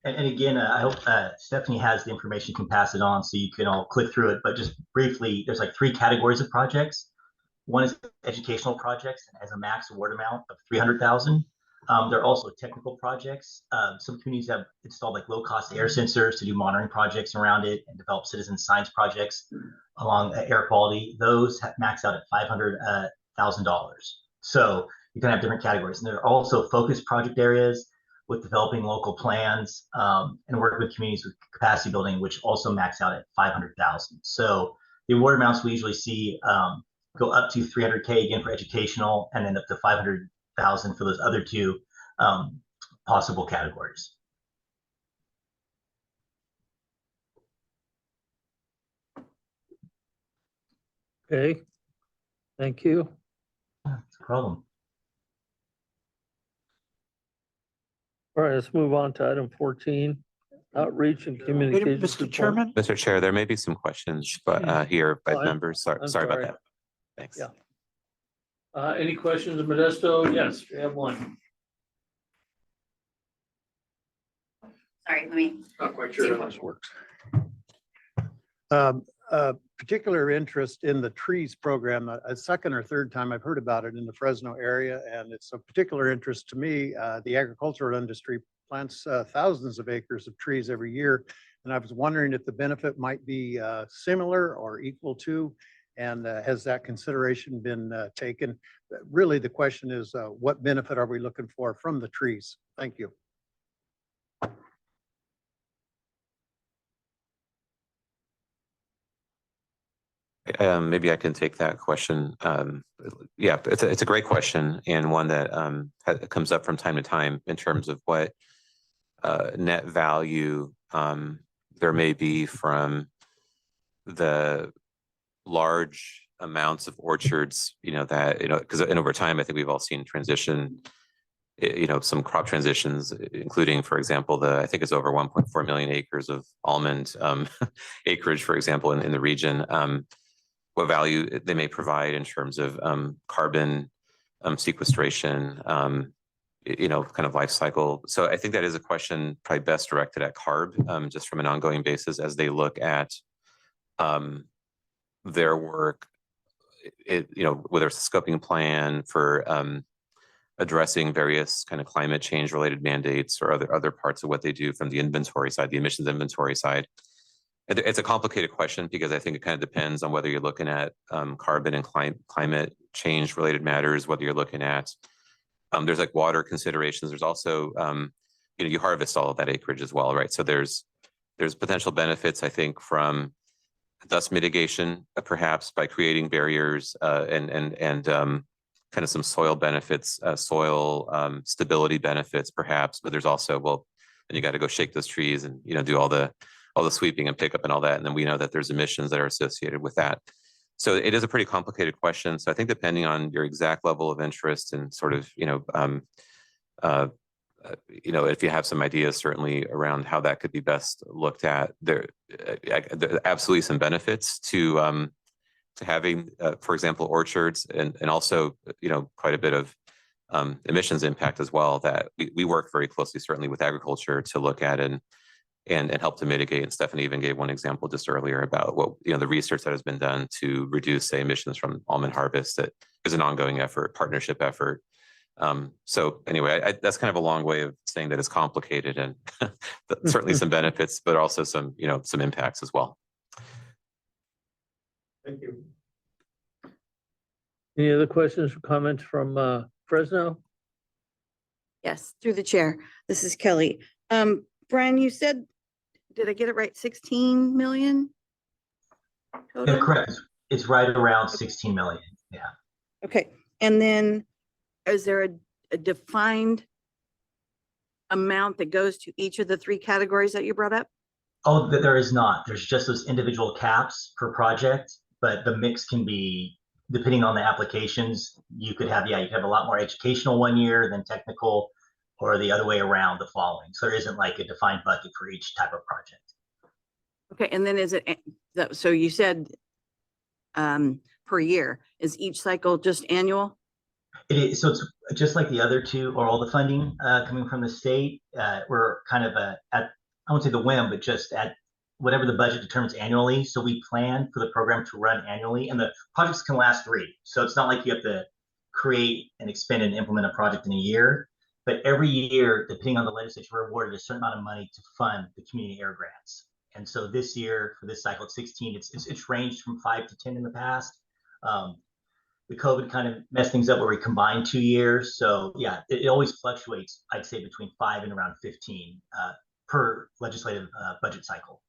And again, I hope Stephanie has the information, can pass it on so you can all click through it. But just briefly, there's like 3 categories of projects. One is educational projects and has a max award amount of $300,000. There are also technical projects. Some communities have installed like low-cost air sensors to do monitoring projects around it and develop citizen science projects along air quality. Those have maxed out at $500,000. So you can have different categories. And there are also focused project areas with developing local plans and working with communities with capacity building, which also max out at $500,000. So the award amounts we usually see go up to $300K again for educational, and then up to $500,000 for those other 2 possible categories. Okay, thank you. That's a problem. All right, let's move on to item 14, outreach and communication. Mr. Chairman? Mr. Chair, there may be some questions, but here by members. Sorry about that. Thanks. Yeah. Any questions of Modesto? Yes, we have one. Sorry, let me. Not quite sure how this works. Particular interest in the trees program, a second or third time I've heard about it in the Fresno area, and it's a particular interest to me. The agricultural industry plants thousands of acres of trees every year, and I was wondering if the benefit might be similar or equal to, and has that consideration been taken? Really, the question is, what benefit are we looking for from the trees? Thank you. Maybe I can take that question. Yeah, it's a great question and one that comes up from time to time in terms of what net value there may be from the large amounts of orchards, that, because over time, I think we've all seen transition, some crop transitions, including, for example, I think it's over 1.4 million acres of almond acreage, for example, in the region. What value they may provide in terms of carbon sequestration, kind of life cycle. So I think that is a question probably best directed at CARB, just from an ongoing basis as they look at their work, whether it's a scoping plan for addressing various kind of climate change related mandates or other parts of what they do from the inventory side, the emissions inventory side. It's a complicated question because I think it kind of depends on whether you're looking at carbon and climate change related matters, whether you're looking at, there's like water considerations. There's also, you harvest all of that acreage as well, right? So there's potential benefits, I think, from dust mitigation, perhaps by creating barriers and kind of some soil benefits, soil stability benefits, perhaps. But there's also, well, then you got to go shake those trees and do all the sweeping and pickup and all that. And then we know that there's emissions that are associated with that. So it is a pretty complicated question. So I think depending on your exact level of interest and sort of, if you have some ideas certainly around how that could be best looked at, there are absolutely some benefits to having, for example, orchards and also, quite a bit of emissions impact as well that we work very closely, certainly with agriculture to look at and help to mitigate. And Stephanie even gave one example just earlier about what, the research that has been done to reduce, say, emissions from almond harvest. That is an ongoing effort, partnership effort. So anyway, that's kind of a long way of saying that it's complicated and certainly some benefits, but also some impacts as well. Thank you. Any other questions or comments from Fresno? Yes, through the chair. This is Kelly. Brian, you said, did I get it right? 16 million? Total? Yeah, correct. It's right around 16 million. Yeah. Okay. And then is there a defined amount that goes to each of the three categories that you brought up? Oh, there is not. There's just those individual caps per project, but the mix can be, depending on the applications, you could have a lot more educational one year than technical, or the other way around the following. So there isn't like a defined bucket for each type of project. Okay. And then is it, so you said per year, is each cycle just annual? It is, so it's just like the other two, or all the funding coming from the state. We're kind of at, I won't say the whim, but just at whatever the budget determines annually. So we plan for the program to run annually, and the projects can last 3. So it's not like you have to create and expend and implement a project in a year. But every year, depending on the legislature, we're awarded a certain amount of money to fund the community air grants. And so this year, for this cycle, it's 16. It's ranged from 5 to 10 in the past. The COVID kind of messed things up where we combined 2 years. So yeah, it always fluctuates, I'd say between 5 and around 15 per legislative budget cycle.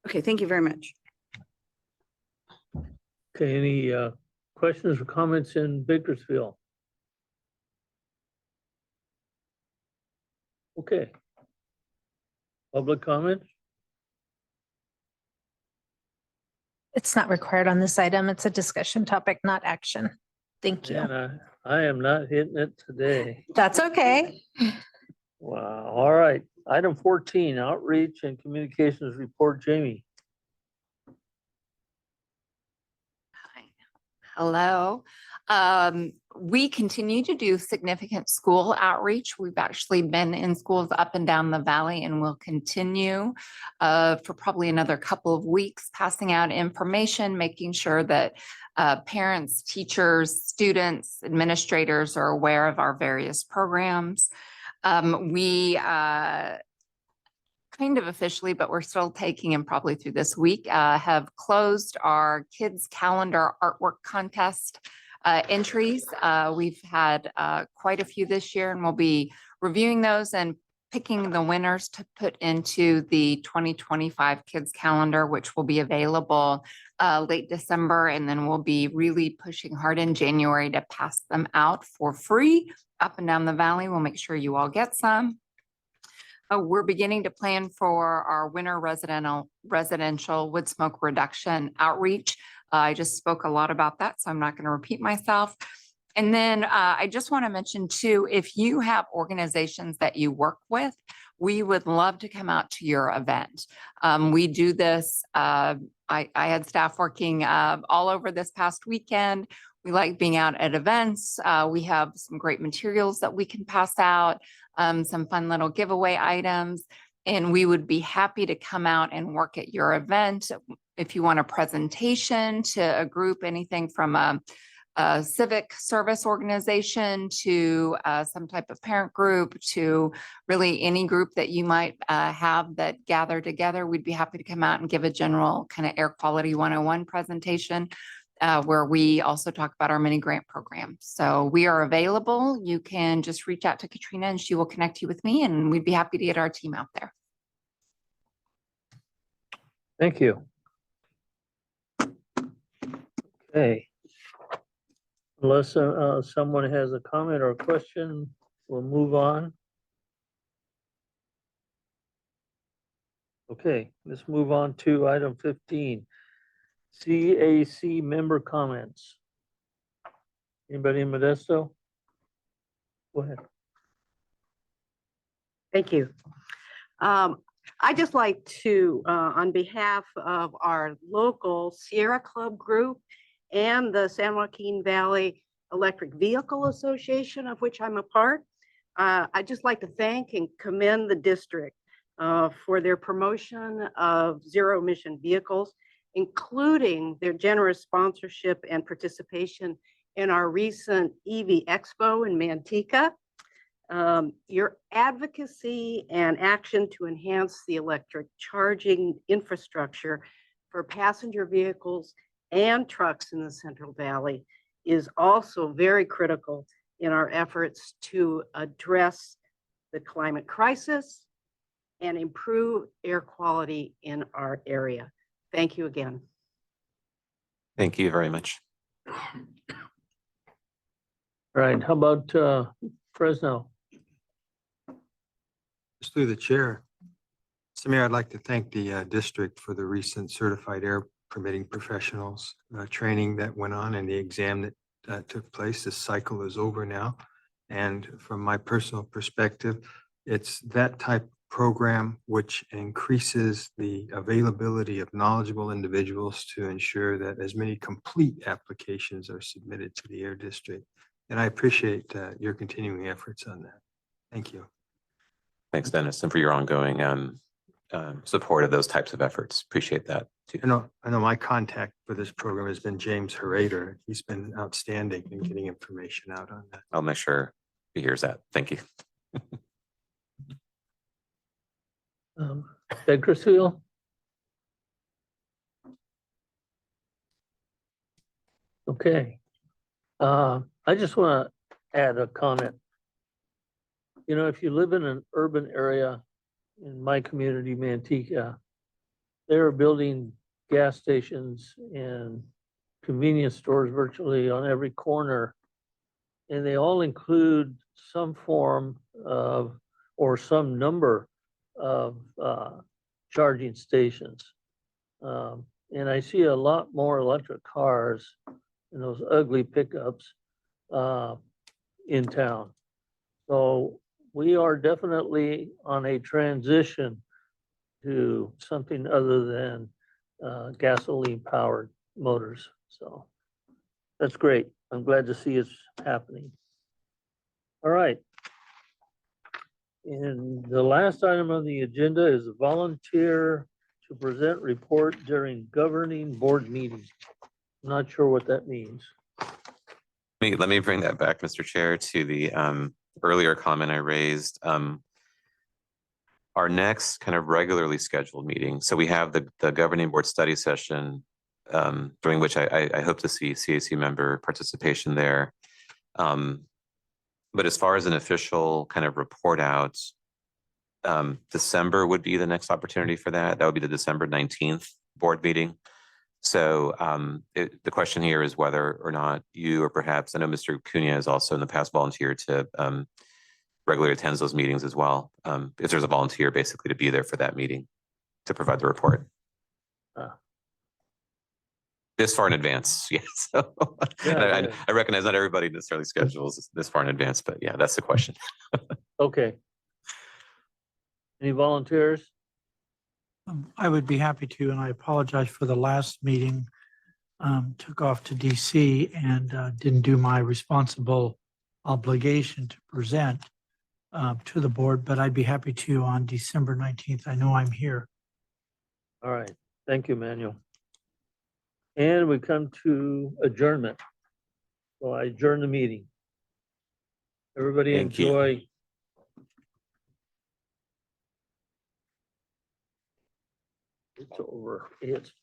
Okay, thank you very much. Okay, any questions or comments in Bakersfield? Okay. Public comment? It's not required on this item. It's a discussion topic, not action. Thank you. And I am not hitting it today. That's okay. Wow. All right. Item 14, outreach and communications report. Jamie. Hello. We continue to do significant school outreach. We've actually been in schools up and down the valley and will continue for probably another couple of weeks, passing out information, making sure that parents, teachers, students, administrators are aware of our various programs. We kind of officially, but we're still taking them probably through this week, have closed our kids calendar artwork contest entries. We've had quite a few this year, and we'll be reviewing those and picking the winners to put into the 2025 kids calendar, which will be available late December. And then we'll be really pushing hard in January to pass them out for free up and down the valley. We'll make sure you all get some. We're beginning to plan for our winter residential wood smoke reduction outreach. I just spoke a lot about that, so I'm not going to repeat myself. And then I just want to mention too, if you have organizations that you work with, we would love to come out to your event. We do this. I had staff working all over this past weekend. We like being out at events. We have some great materials that we can pass out, some fun little giveaway items, and we would be happy to come out and work at your event. If you want a presentation to a group, anything from a civic service organization to some type of parent group to really any group that you might have that gather together, we'd be happy to come out and give a general kind of air quality 101 presentation where we also talk about our mini grant program. So we are available. You can just reach out to Katrina and she will connect you with me, and we'd be happy to get our team out there. Thank you. Okay. Unless someone has a comment or a question, we'll move on. Okay, let's move on to item 15. CAC member comments. Anybody in Modesto? Go ahead. Thank you. I'd just like to, on behalf of our local Sierra Club group and the San Joaquin Valley Electric Vehicle Association, of which I'm a part, I'd just like to thank and commend the district for their promotion of zero emission vehicles, including their generous sponsorship and participation in our recent EV Expo in Manteca. Your advocacy and action to enhance the electric charging infrastructure for passenger vehicles and trucks in the Central Valley is also very critical in our efforts to address the climate crisis and improve air quality in our area. Thank you again. Thank you very much. All right, how about Fresno? Just through the chair. Samir, I'd like to thank the district for the recent certified air permitting professionals training that went on and the exam that took place. This cycle is over now. And from my personal perspective, it's that type of program which increases the availability of knowledgeable individuals to ensure that as many complete applications are submitted to the air district. And I appreciate your continuing efforts on that. Thank you. Thanks, Dennis, and for your ongoing support of those types of efforts. Appreciate that too. I know my contact for this program has been James Herrader. He's been outstanding in getting information out on that. I'll make sure he hears that. Thank you. Bakersfield? Okay. I just want to add a comment. You know, if you live in an urban area, in my community, Manteca, they're building gas stations and convenience stores virtually on every corner. And they all include some form of, or some number of charging stations. And I see a lot more electric cars and those ugly pickups in town. So we are definitely on a transition to something other than gasoline powered motors. So that's great. I'm glad to see it's happening. All right. And the last item on the agenda is a volunteer to present report during governing board meetings. I'm not sure what that means. Let me bring that back, Mr. Chair, to the earlier comment I raised. Our next kind of regularly scheduled meeting. So we have the governing board study session during which I hope to see CAC member participation there. But as far as an official kind of report out, December would be the next opportunity for that. That would be the December 19th board meeting. So the question here is whether or not you, or perhaps, I know Mr. Cunha has also in the past volunteered to regularly attends those meetings as well. If there's a volunteer basically to be there for that meeting to provide the report. This far in advance, yes. So, and I recognize not everybody necessarily schedules this far in advance, but yeah, that's the question. Okay. Any volunteers? I would be happy to, and I apologize for the last meeting. Took off to DC and didn't do my responsible obligation to present to the board, but I'd be happy to on December 19th. I know I'm here. All right, thank you, Manuel. And we come to adjournment. So I adjourn the meeting. Everybody Thank you. enjoy. It's over. It's